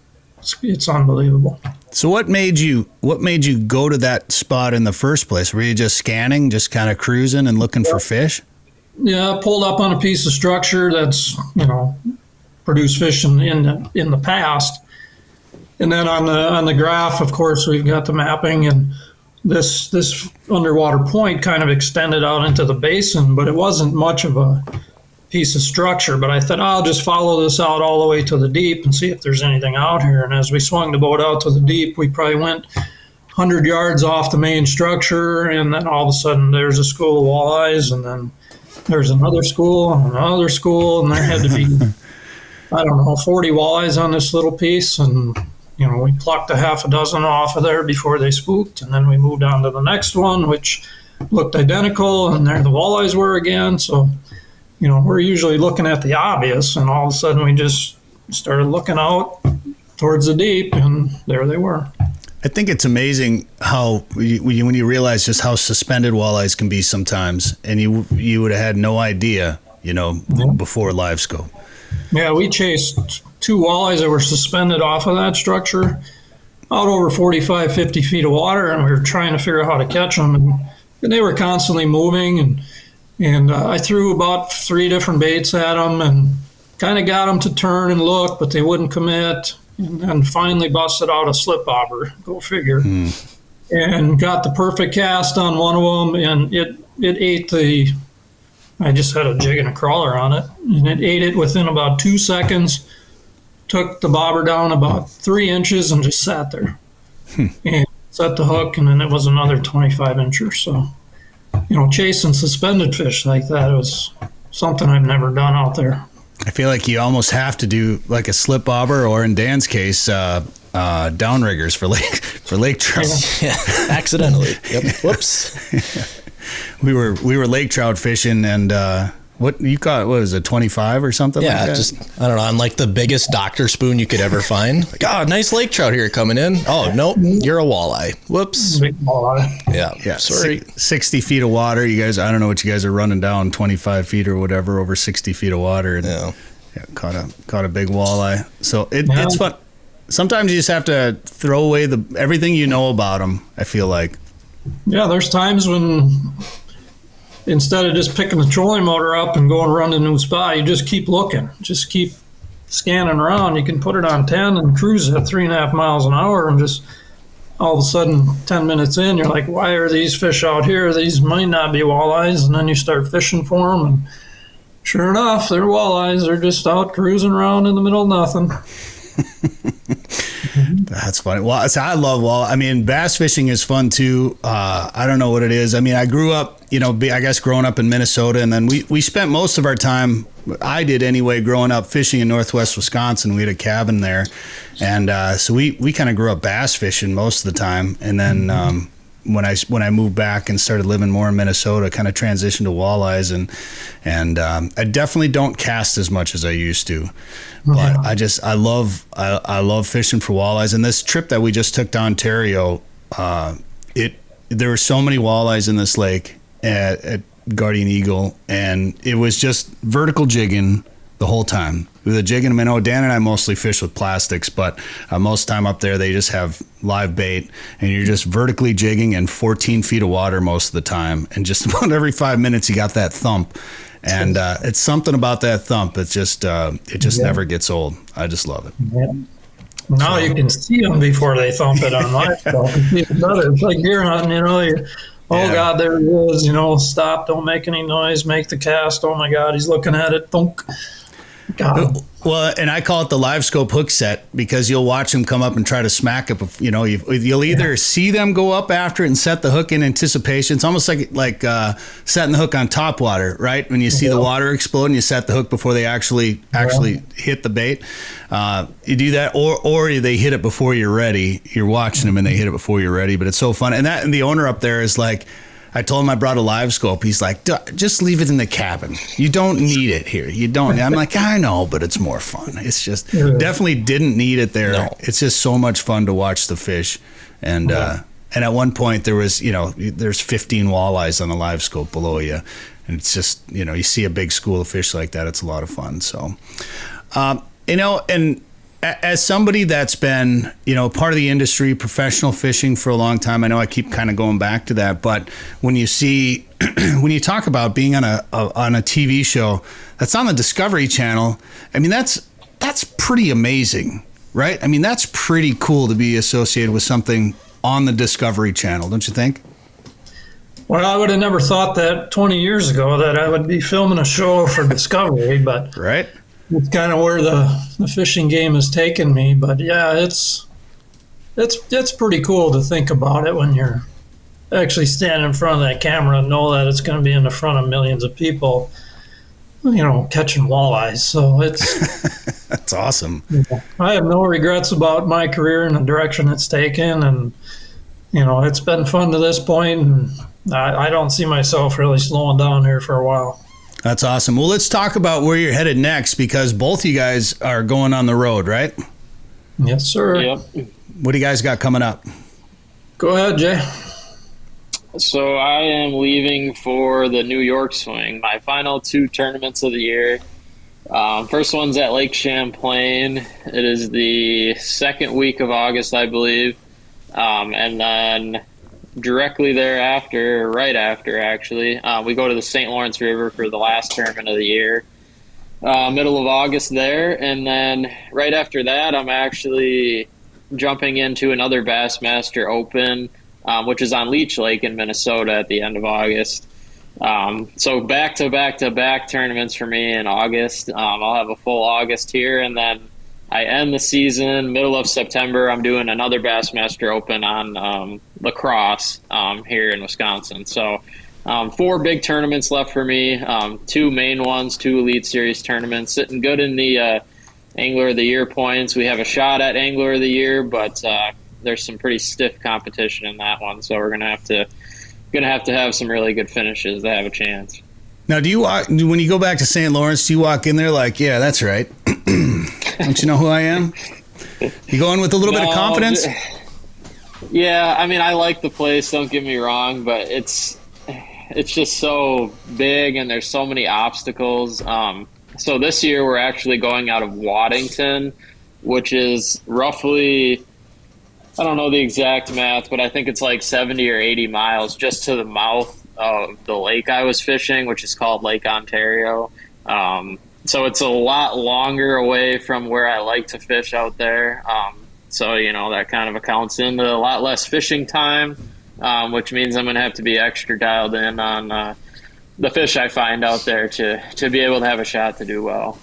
It's unbelievable. So what made you go to that spot in the first place? Were you just scanning, just kind of cruising and looking for fish? Yeah, pulled up on a piece of structure that's, you know, produced fish in the past. And then on the graph, of course, we've got the mapping, and this underwater point kind of extended out into the basin, but it wasn't much of a piece of structure. But I thought, I'll just follow this out all the way to the deep and see if there's anything out here. And as we swung the boat out to the deep, we probably went 100 yards off the main structure, and then all of a sudden there's a school of walleyes, and then there's another school, and there had to be, I don't know, 40 walleyes on this little piece, and you know, we plucked a half a dozen off of there before they spooked, and then we moved on to the next one, which looked identical, and there the walleyes were again. So, you know, we're usually looking at the obvious, and all of a sudden we just started looking out towards the deep, and there they were. I think it's amazing how when you realize just how suspended walleyes can be sometimes, and you would have had no idea, you know, before live scope. Yeah, we chased 2 walleyes that were suspended off of that structure out over 45, 50 feet of water, and we were trying to figure out how to catch them, and they were constantly moving, and I threw about 3 different baits at them and kind of got them to turn and look, but they wouldn't commit, and then finally busted out a slip bobber, go figure, and got the perfect cast on one of them, and it ate I just had a jig and a crawler on it, and it ate it within about 2 seconds, took the bobber down about 3 inches and just sat there and set the hook, and then it was another 25 incher. So, you know, chasing suspended fish like that was something I've never done out there. I feel like you almost have to do like a slip bobber, or in Dan's case, downriggers for lake trout. Yeah, accidentally. Yep. Whoops. We were lake trout fishing, and What you caught? What was it, 25 or something? Yeah, like that? just I don't know. I'm like the biggest doctor spoon you could ever find. Like, oh, nice lake trout here coming in. Oh, nope, you're a walleye. Whoops. Big walleye. Yeah, sorry. 60 feet of water. You guys, I don't know what you guys are running down 25 feet or whatever over 60 feet of water. And Yeah. caught a big walleye. So it's fun. Sometimes you just have to throw away everything you know about them. I feel like. Yeah, there's times when instead of just picking the trolling motor up and going run to a new spot, you just keep looking, just keep scanning around. You can put it on 10 and cruise at 3.5 miles an hour, and just all of a sudden 10 minutes in, you're like, why are these fish out here? These might not be walleyes. And then you start fishing for them, and sure enough, they're walleyes. They're just out cruising around in the middle of nothing. That's funny. Well, I love walleye. I mean, bass fishing is fun too. I don't know what it is. I mean, I grew up, I guess growing up in Minnesota, and then we spent most of our time, I did anyway, growing up fishing in Northwest Wisconsin. We had a cabin there, and so we kind of grew up bass fishing most of the time. And then when I moved back and started living more in Minnesota, kind of transitioned to walleyes, and I definitely don't cast as much as I used to. But I love fishing for walleyes. And this trip that we just took to Ontario, there were so many walleyes in this lake at Guardian Eagle, and it was just vertical jigging the whole time. With the jigging, I know Dan and I mostly fish with plastics, but most time up there they just have live bait, and you're just vertically jigging in 14 feet of water most of the time, and just about every 5 minutes you got that thump. And it's something about that thump. It's just it just never gets old. I just love it. Yeah. Now you can see them before they thump it on live stuff. It's like deer hunting, God, there he is, stop, don't make any noise, make the cast. Oh my God, he's looking at it. Thunk. God. Well, and I call it the live scope hook set, because you'll watch them come up and try to smack it. You'll either see them go up after it and set the hook in anticipation. It's almost like setting the hook on top water, right? When you see the water explode and you set the hook before they actually hit the bait. You do that, or they hit it before you're ready. You're watching them and they hit it before you're ready. But it's so fun. And the owner up there is like, I told him I brought a live scope. He's like, just leave it in the cabin. You don't need it here. You don't. I'm like, I know, but it's more fun. It's just definitely didn't need it there. No. It's just so much fun to watch the fish. And and at one point there was, there's 15 walleyes on the live scope below you. And it's just, you see a big school of fish like that. It's a lot of fun. So, and as somebody that's been, part of the industry, professional fishing for a long time, I know I keep kind of going back to that, but when you see, when you talk about being on a TV show that's on the Discovery Channel, I mean, that's pretty amazing, right? I mean, that's pretty cool to be associated with something on the Discovery Channel, don't you think? Well, I would have never thought that 20 years ago that I would be filming a show for Discovery, but right. It's kind of where the fishing game has taken me. But yeah, it's pretty cool to think about it when you're actually standing in front of that camera and know that it's going to be in the front of millions of people, catching walleyes. So it's that's awesome. I have no regrets about my career and the direction it's taken, and it's been fun to this point, and I don't see myself really slowing down here for a while. That's awesome. Well, let's talk about where you're headed next, because both you guys are going on the road, right? Yes, sir. Yep. What do you guys got coming up? Go ahead, Jay. So I am leaving for the New York swing, my final 2 tournaments of the year. First one's at Lake Champlain. It is the second week of August, I believe. And then directly thereafter, right after actually, we go to the St. Lawrence River for the last tournament of the year, middle of August there. And then right after that, I'm actually jumping into another Bassmaster Open, which is on Leech Lake in Minnesota at the end of August. So back to back tournaments for me in August. I'll have a full August here, and then I end the season middle of September. I'm doing another Bassmaster Open on La Crosse here in Wisconsin. So 4 big tournaments left for me, 2 main ones, 2 Elite Series tournaments, sitting good in the Angler of the Year points. We have a shot at Angler of the Year, but there's some pretty stiff competition in that one, so we're gonna have to have some really good finishes to have a chance. Now, when you go back to St. Lawrence, do you walk in there like, yeah, that's right? Don't you know who I am? You go in with a little bit of confidence? Yeah, I mean, I like the place, don't get me wrong, but it's just so big and there's so many obstacles. So this year we're actually going out of Waddington, which is roughly, I don't know the exact math, but I think it's like 70 or 80 miles just to the mouth of the lake I was fishing, which is called Lake Ontario. So it's a lot longer away from where I like to fish out there. So, that kind of accounts into a lot less fishing time, which means I'm going to have to be extra dialed in on the fish I find out there to be able to have a shot to do well.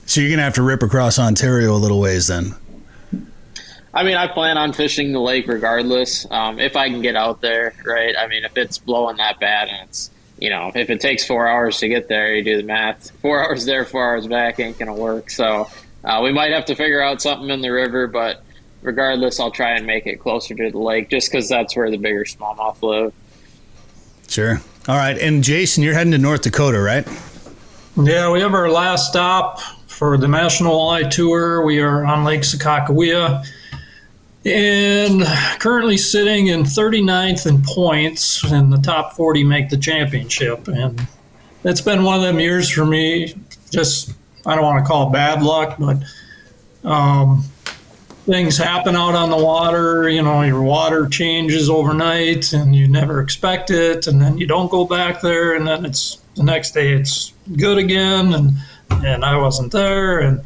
So you're going to have to rip across Ontario a little ways then? I mean, I plan on fishing the lake regardless, if I can get out there, right? I mean, if it's blowing that bad and it's, if it takes 4 hours to get there, you do the math. 4 hours there, 4 hours back ain't going to work. So we might have to figure out something in the river, but regardless, I'll try and make it closer to the lake just because that's where the bigger smallmouth live. Sure. All right. And Jason, you're heading to North Dakota, right? Yeah, we have our last stop for the National Walleye Tour. We are on Lake Sakakawea and currently sitting in 39th in points, and the top 40 make the championship. And it's been one of them years for me, just, I don't want to call it bad luck, but things happen out on the water. Your water changes overnight and you never expect it, and then you don't go back there, and then it's the next day it's good again, and I wasn't there, and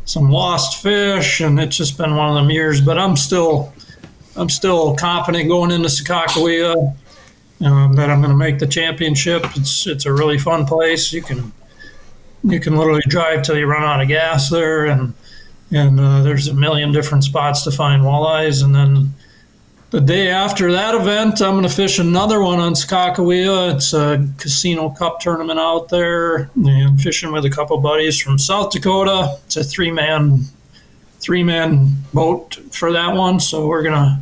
some lost fish, and it's just been one of them years. But I'm still confident going into Sakakawea that I'm going to make the championship. It's a really fun place. You can literally drive till you run out of gas there, and there's a million different spots to find walleyes. And then the day after that event, I'm going to fish another one on Sakakawea. It's a Casino Cup tournament out there. I'm fishing with a couple buddies from South Dakota. It's a three-man boat for that one. So we're gonna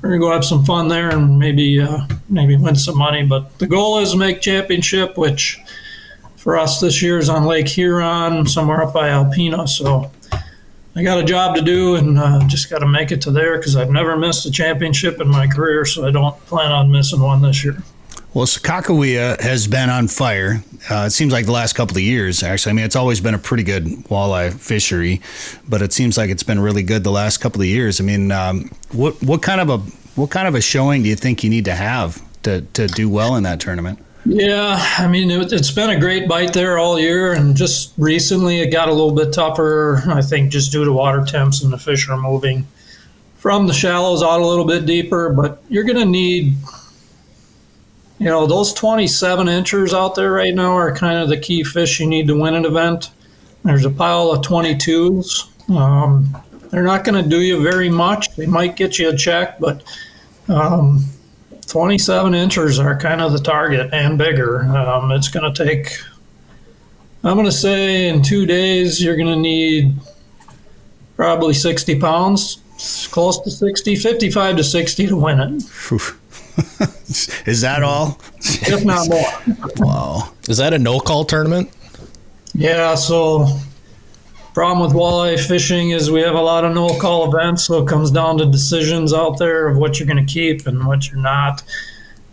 go have some fun there and maybe win some money. But the goal is to make championship, which for us this year is on Lake Huron, somewhere up by Alpena. So I got a job to do, and just got to make it to there because I've never missed a championship in my career, so I don't plan on missing one this year. Well, Sakakawea has been on fire. It seems like the last couple of years, actually. I mean, it's always been a pretty good walleye fishery, but it seems like it's been really good the last couple of years. I mean, what kind of a showing do you think you need to have to do well in that tournament? Yeah, I mean, it's been a great bite there all year, and just recently it got a little bit tougher, I think, just due to water temps and the fish are moving from the shallows out a little bit deeper. But you're going to need, those 27 inchers out there right now are kind of the key fish you need to win an event. There's a pile of 22s. They're not going to do you very much. They might get you a check, but 27 inchers are kind of the target and bigger. It's going to take, I'm going to say in 2 days, you're going to need probably 60 pounds, close to 60, 55 to 60 to win it. Is that all? If not more. Wow. Is that a no-call tournament? Yeah, so problem with walleye fishing is we have a lot of no-call events, so it comes down to decisions out there of what you're going to keep and what you're not.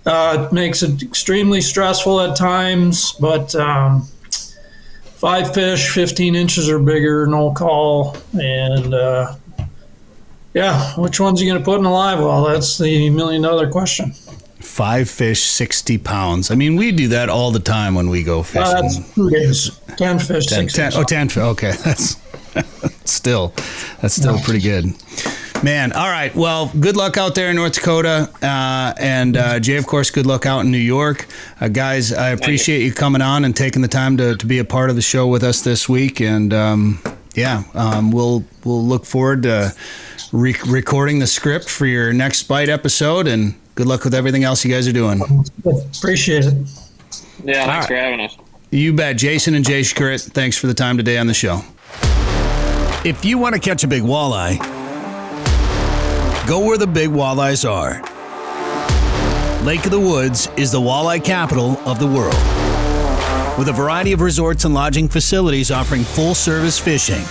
It makes it extremely stressful at times, but 5 fish, 15 inches or bigger, no call. And which one's you going to put in a live well? That's the $1 million question. 5 fish, 60 pounds. I mean, we do that all the time when we go fishing. That's 2 days. 10 fish, 10 fish. Okay, that's still pretty good. Man, all right. Well, good luck out there in North Dakota. And Jay, of course, good luck out in New York. Guys, I appreciate you coming on and taking the time to be a part of the show with us this week. And we'll look forward to recording the script for your next Bite episode. And good luck with everything else you guys are doing. Appreciate it. Yeah, thanks for having us. You bet. Jason and Jay Przekurats, thanks for the time today on the show. If you want to catch a big walleye, go where the big walleyes are. Lake of the Woods is the walleye capital of the world. with a variety of resorts and lodging facilities offering full-service fishing.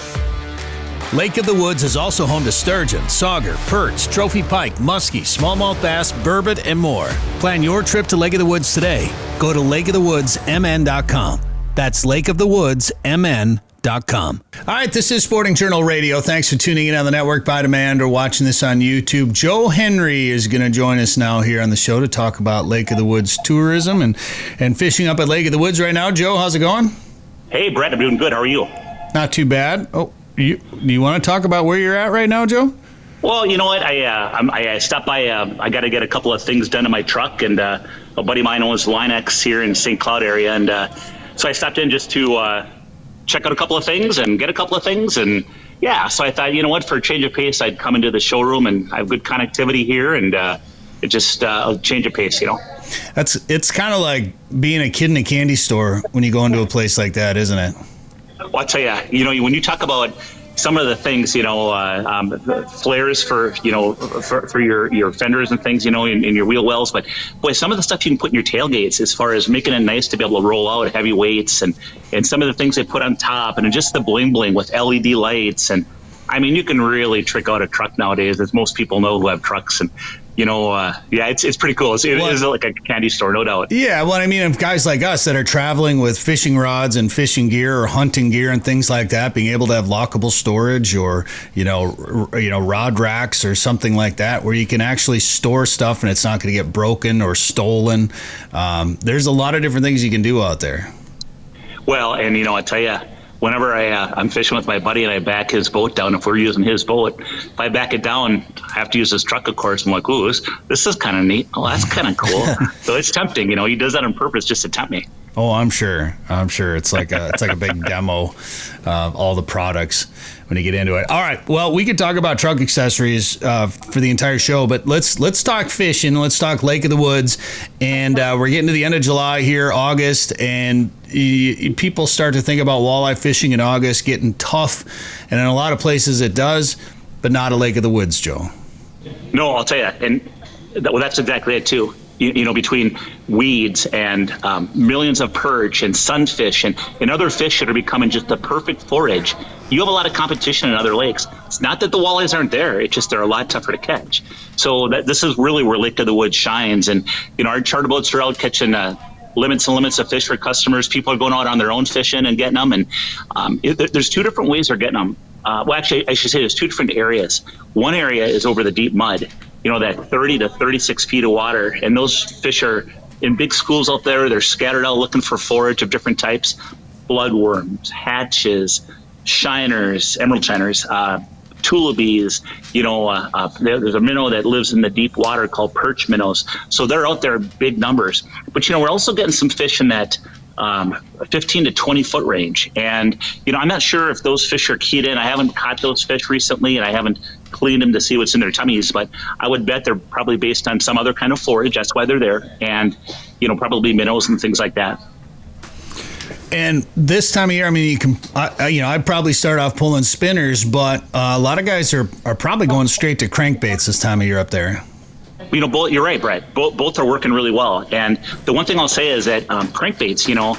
Lake of the Woods is also home to sturgeon, sauger, perch, trophy pike, muskie, smallmouth bass, burbot, and more. Plan your trip to Lake of the Woods today. Go to lakeofthewoodsmn.com. That's lakeofthewoodsmn.com. All right, this is Sporting Journal Radio. Thanks for tuning in on the network by demand or watching this on YouTube. Joe Henry is going to join us now here on the show to talk about Lake of the Woods tourism and fishing up at Lake of the Woods right now. Joe, how's it going? Hey, Brett, I'm doing good. How are you? Not too bad. Oh, do you want to talk about where you're at right now, Joe? Well, you know what? I stopped by. I got to get a couple of things done in my truck, and a buddy of mine owns Linex here in St. Cloud area, and so I stopped in just to check out a couple of things and get a couple of things, and yeah. So I thought, you know what? For a change of pace, I'd come into the showroom, and I have good connectivity here, and it just a change of pace, you know. It's kind of like being a kid in a candy store when you go into a place like that, isn't it? Well, I'll tell you, you know, when you talk about some of the things, you know, flares for, you know, for your fenders and things, you know, in your wheel wells. But boy, some of the stuff you can put in your tailgates as far as making it nice to be able to roll out heavy weights and some of the things they put on top and just the bling bling with LED lights. And I mean, you can really trick out a truck nowadays, as most people know who have trucks. And, you know, yeah, it's pretty cool. It is like a candy store, no doubt. Yeah, well, I mean, if guys like us that are traveling with fishing rods and fishing gear or hunting gear and things like that, being able to have lockable storage or, you know, rod racks or something like that where you can actually store stuff and it's not going to get broken or stolen. There's a lot of different things you can do out there. Well, and, you know, I tell you, whenever I'm fishing with my buddy and I back his boat down, if we're using his boat, if I back it down, I have to use his truck, of course. I'm like, ooh, this is kind of neat. Oh, that's kind of cool. So it's tempting. You know, he does that on purpose just to tempt me. Oh, I'm sure. It's like a big demo of all the products when you get into it. All right. Well, we could talk about truck accessories for the entire show, but let's talk fishing. Let's talk Lake of the Woods. And we're getting to the end of July here, August, and people start to think about walleye fishing in August getting tough. And in a lot of places it does, but not at Lake of the Woods, Joe. No, I'll tell you. And that's exactly it, too. You know, between weeds and millions of perch and sunfish and other fish that are becoming just the perfect forage, you have a lot of competition in other lakes. It's not that the walleyes aren't there. It's just they're a lot tougher to catch. So this is really where Lake of the Woods shines. And, you know, our charter boats are out catching limits and limits of fish for customers. People are going out on their own fishing and getting them. And there's two different ways they're getting them. Well, actually, I should say there's two different areas. One area is over the deep mud, you know, that 30 to 36 feet of water. And those fish are in big schools out there. They're scattered out looking for forage of different types, bloodworms, hatches, shiners, emerald shiners, tullabees. You know, there's a minnow that lives in the deep water called perch minnows. So they're out there in big numbers. But, you know, we're also getting some fish in that 15 to 20 foot range. And, you know, I'm not sure if those fish are keyed in. I haven't caught those fish recently, and I haven't cleaned them to see what's in their tummies, but I would bet they're probably based on some other kind of forage. That's why they're there. And, you know, probably minnows and things like that. And this time of year, I mean, I'd probably start off pulling spinners, but a lot of guys are probably going straight to crankbaits this time of year up there. You know, you're right, Brett. Both are working really well. And the one thing I'll say is that crankbaits, you know,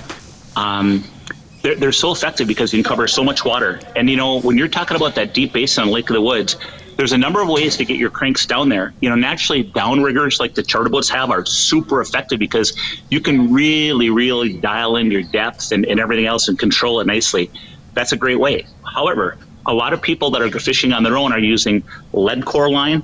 they're so effective because you can cover so much water. And, you know, when you're talking about that deep basin on Lake of the Woods, there's a number of ways to get your cranks down there. You know, naturally, downriggers like the charter boats have are super effective because you can really, really dial in your depth and everything else and control it nicely. That's a great way. However, a lot of people that are fishing on their own are using lead core line.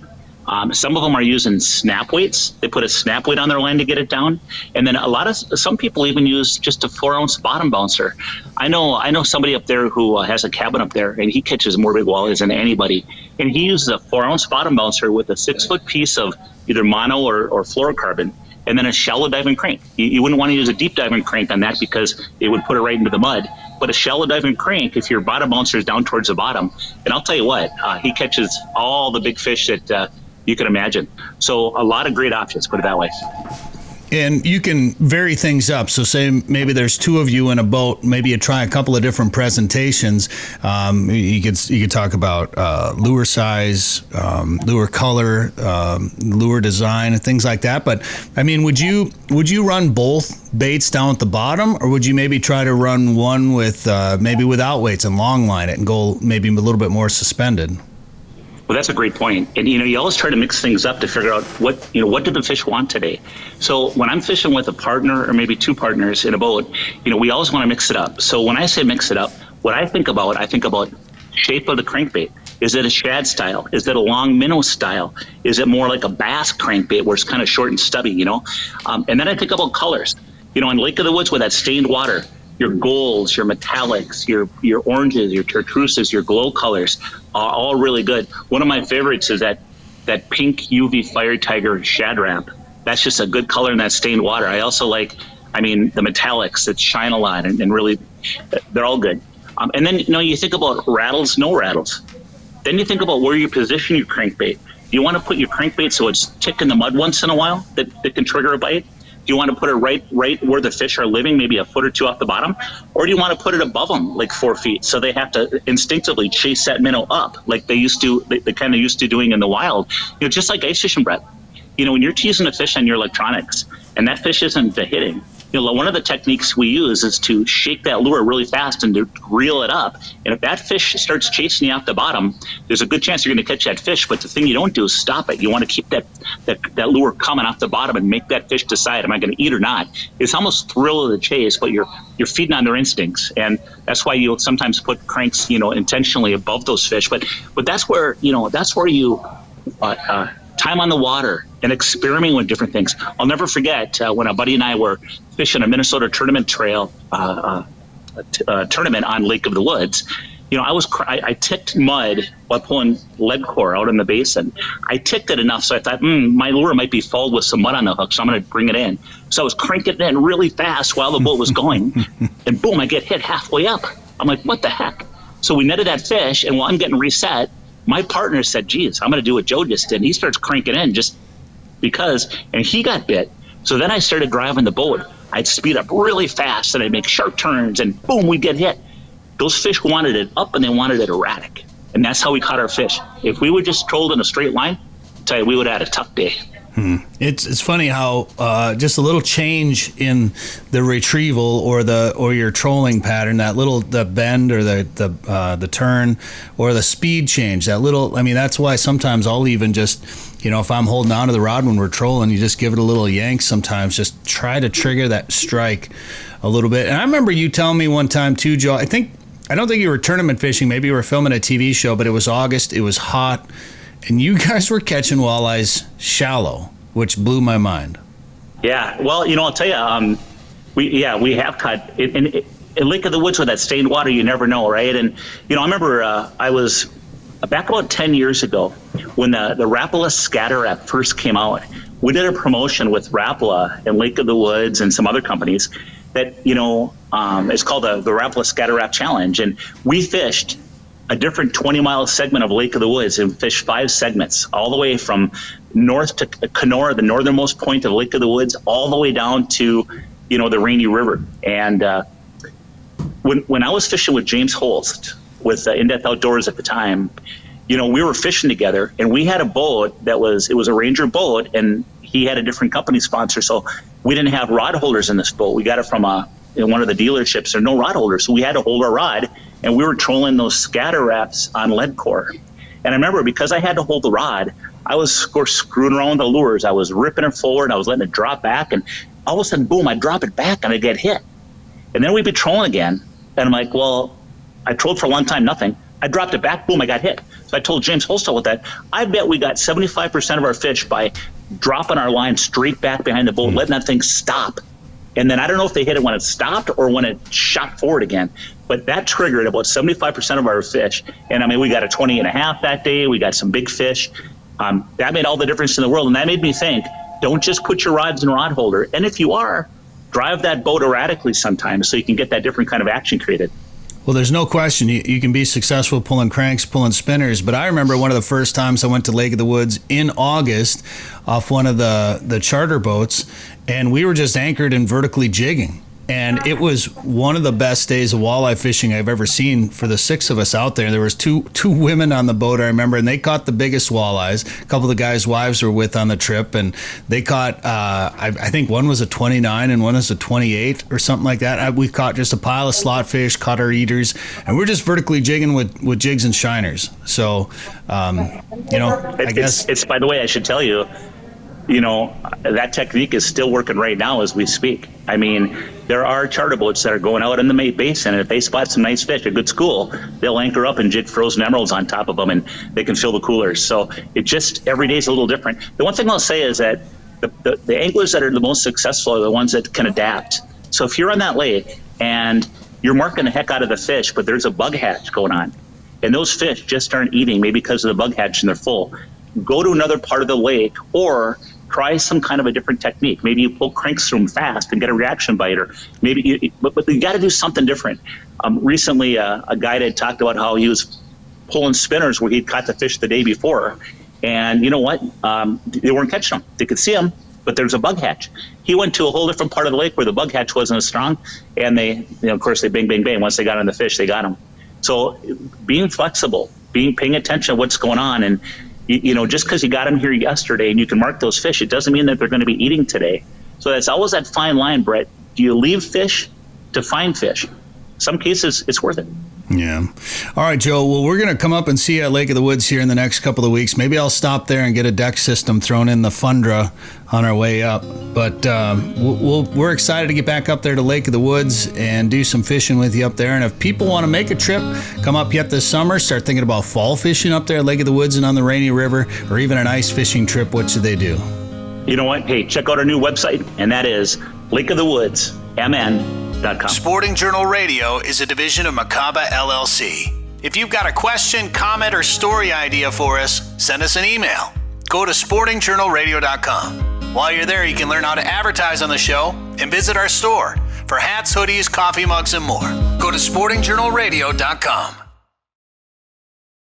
Some of them are using snap weights. They put a snap weight on their line to get it down. And then some people even use just a 4-ounce bottom bouncer. I know somebody up there who has a cabin up there, and he catches more big walleyes than anybody. And he uses a 4-ounce bottom bouncer with a 6-foot piece of either mono or fluorocarbon, and then a shallow diving crank. You wouldn't want to use a deep diving crank on that because it would put it right into the mud. But a shallow diving crank, if your bottom bouncer is down towards the bottom, and I'll tell you what, he catches all the big fish that you can imagine. So a lot of great options, put it that way. And you can vary things up. So say maybe there's two of you in a boat. Maybe you try a couple of different presentations. You could talk about lure size, lure color, lure design, and things like that. But I mean, would you run both baits down at the bottom, or would you maybe try to run one with maybe without weights and long line it and go maybe a little bit more suspended? Well, that's a great point. And, you always try to mix things up to figure out what do the fish want today? So when I'm fishing with a partner or maybe two partners in a boat, we always want to mix it up. So when I say mix it up, what I think about shape of the crankbait. Is it a shad style? Is it a long minnow style? Is it more like a bass crankbait where it's kind of short and stubby, And then I think about colors. In Lake of the Woods with that stained water, your golds, your metallics, your oranges, your chartreuses, your glow colors are all really good. One of my favorites is that pink UV Fire Tiger Shad Wrap. That's just a good color in that stained water. I also like, the metallics that shine a lot and really, they're all good. And then, you think about rattles, no rattles. Then you think about where you position your crankbait. Do you want to put your crankbait so it's tick in the mud once in a while that can trigger a bite? Do you want to put it right where the fish are living, maybe a foot or two off the bottom? Or do you want to put it above them, like 4 feet, so they have to instinctively chase that minnow up, like they kind of used to doing in the wild? Just like ice fishing, Brett. When you're teasing a fish on your electronics and that fish isn't hitting, one of the techniques we use is to shake that lure really fast and to reel it up. And if that fish starts chasing you off the bottom, there's a good chance you're going to catch that fish. But the thing you don't do is stop it. You want to keep that lure coming off the bottom and make that fish decide, am I going to eat or not? It's almost thrill of the chase, but you're feeding on their instincts. And that's why you'll sometimes put cranks, intentionally above those fish. But that's where you time on the water and experimenting with different things. I'll never forget when a buddy and I were fishing a Minnesota tournament trail tournament on Lake of the Woods. I ticked mud while pulling lead core out in the basin. I ticked it enough, so I thought, my lure might be full with some mud on the hook, so I'm going to bring it in. So I was cranking it in really fast while the boat was going, and boom, I get hit halfway up. I'm like, what the heck? So we netted that fish, and while I'm getting reset, my partner said, geez, I'm going to do what Joe just did. And he starts cranking in just because, and he got bit. So then I started driving the boat. I'd speed up really fast and I'd make sharp turns and boom, we'd get hit. Those fish wanted it up and they wanted it erratic. And that's how we caught our fish. If we would just trolled in a straight line, I tell you, we would have had a tough day. It's funny how just a little change in the retrieval or your trolling pattern, the bend or the turn or the speed change, that's why sometimes I'll even just, if I'm holding on to the rod when we're trolling, you just give it a little yank sometimes, just try to trigger that strike a little bit. And I remember you telling me one time too, Joe, I don't think you were tournament fishing, maybe you were filming a TV show, but it was August, it was hot, and you guys were catching walleyes shallow, which blew my mind. Yeah, well, I'll tell you, we have caught in Lake of the Woods with that stained water. You never know, right? And I remember I was back about 10 years ago when the Rapala Scatter Wrap first came out. We did a promotion with Rapala and Lake of the Woods and some other companies that it's called the Rapala Scatter Wrap Challenge, and we fished a different 20-mile segment of Lake of the Woods and fished 5 segments all the way from north to Kenora, the northernmost point of Lake of the Woods, all the way down to, the Rainy River. And when I was fishing with James Holst with In-Depth Outdoors at the time, we were fishing together and we had a boat it was a Ranger boat and he had a different company sponsor. So we didn't have rod holders in this boat. We got it from one of the dealerships. There are no rod holders. So we had to hold our rod and we were trolling those scatter wraps on lead core. And I remember because I had to hold the rod, I was screwing around with the lures. I was ripping it forward. I was letting it drop back. And all of a sudden, boom, I'd drop it back and I'd get hit. And then we'd be trolling again. And I'm like, well, I trolled for a long time, nothing. I dropped it back, boom, I got hit. So I told James Holstall with that, I bet we got 75% of our fish by dropping our line straight back behind the boat, letting that thing stop. And then I don't know if they hit it when it stopped or when it shot forward again, but that triggered about 75% of our fish. And we got a 20 and a half that day. We got some big fish. That made all the difference in the world. And that made me think, don't just put your rods in a rod holder. And if you are, drive that boat erratically sometimes so you can get that different kind of action created. Well, there's no question you can be successful pulling cranks, pulling spinners. But I remember one of the first times I went to Lake of the Woods in August off one of the charter boats, and we were just anchored and vertically jigging. And it was one of the best days of walleye fishing I've ever seen for the 6 of us out there. There was two women on the boat, I remember, and they caught the biggest walleyes. A couple of the guys' wives were with on the trip, and they caught, I think one was a 29 and one was a 28 or something like that. We caught just a pile of slot fish, caught our eaters, and we're just vertically jigging with jigs and shiners. So, I guess. It's, by the way, I should tell you, that technique is still working right now as we speak. I mean, there are charter boats that are going out in the Mate Basin, and if they spot some nice fish, a good school, they'll anchor up and jig frozen emeralds on top of them, and they can fill the coolers. So it just, every day is a little different. The one thing I'll say is that the anglers that are the most successful are the ones that can adapt. So if you're on that lake and you're marking the heck out of the fish, but there's a bug hatch going on, and those fish just aren't eating, maybe because of the bug hatch and they're full, go to another part of the lake or try some kind of a different technique. Maybe you pull cranks through them fast and get a reaction bite, or maybe but you got to do something different. Recently, a guide had talked about how he was pulling spinners where he'd caught the fish the day before, and you know what? They weren't catching them. They could see them, but there's a bug hatch. He went to a whole different part of the lake where the bug hatch wasn't as strong, and they, of course, they bang, bang, bang. Once they got on the fish, they got them. So being flexible, paying attention to what's going on, and just because you got them here yesterday and you can mark those fish, it doesn't mean that they're going to be eating today. So that's always that fine line, Brett. Do you leave fish to find fish? Some cases, it's worth it. Yeah. All right, Joe. Well, we're going to come up and see you at Lake of the Woods here in the next couple of weeks. Maybe I'll stop there and get a deck system thrown in the Fundra on our way up. But we're excited to get back up there to Lake of the Woods and do some fishing with you up there. And if people want to make a trip, come up yet this summer, start thinking about fall fishing up there at Lake of the Woods and on the Rainy River, or even an ice fishing trip, what should they do? You know what? Hey, check out our new website, and that is lakeofthewoodsmn.com. Sporting Journal Radio is a division of Macaba LLC. If you've got a question, comment, or story idea for us, send us an email. Go to sportingjournalradio.com. While you're there, you can learn how to advertise on the show and visit our store for hats, hoodies, coffee mugs, and more. Go to sportingjournalradio.com.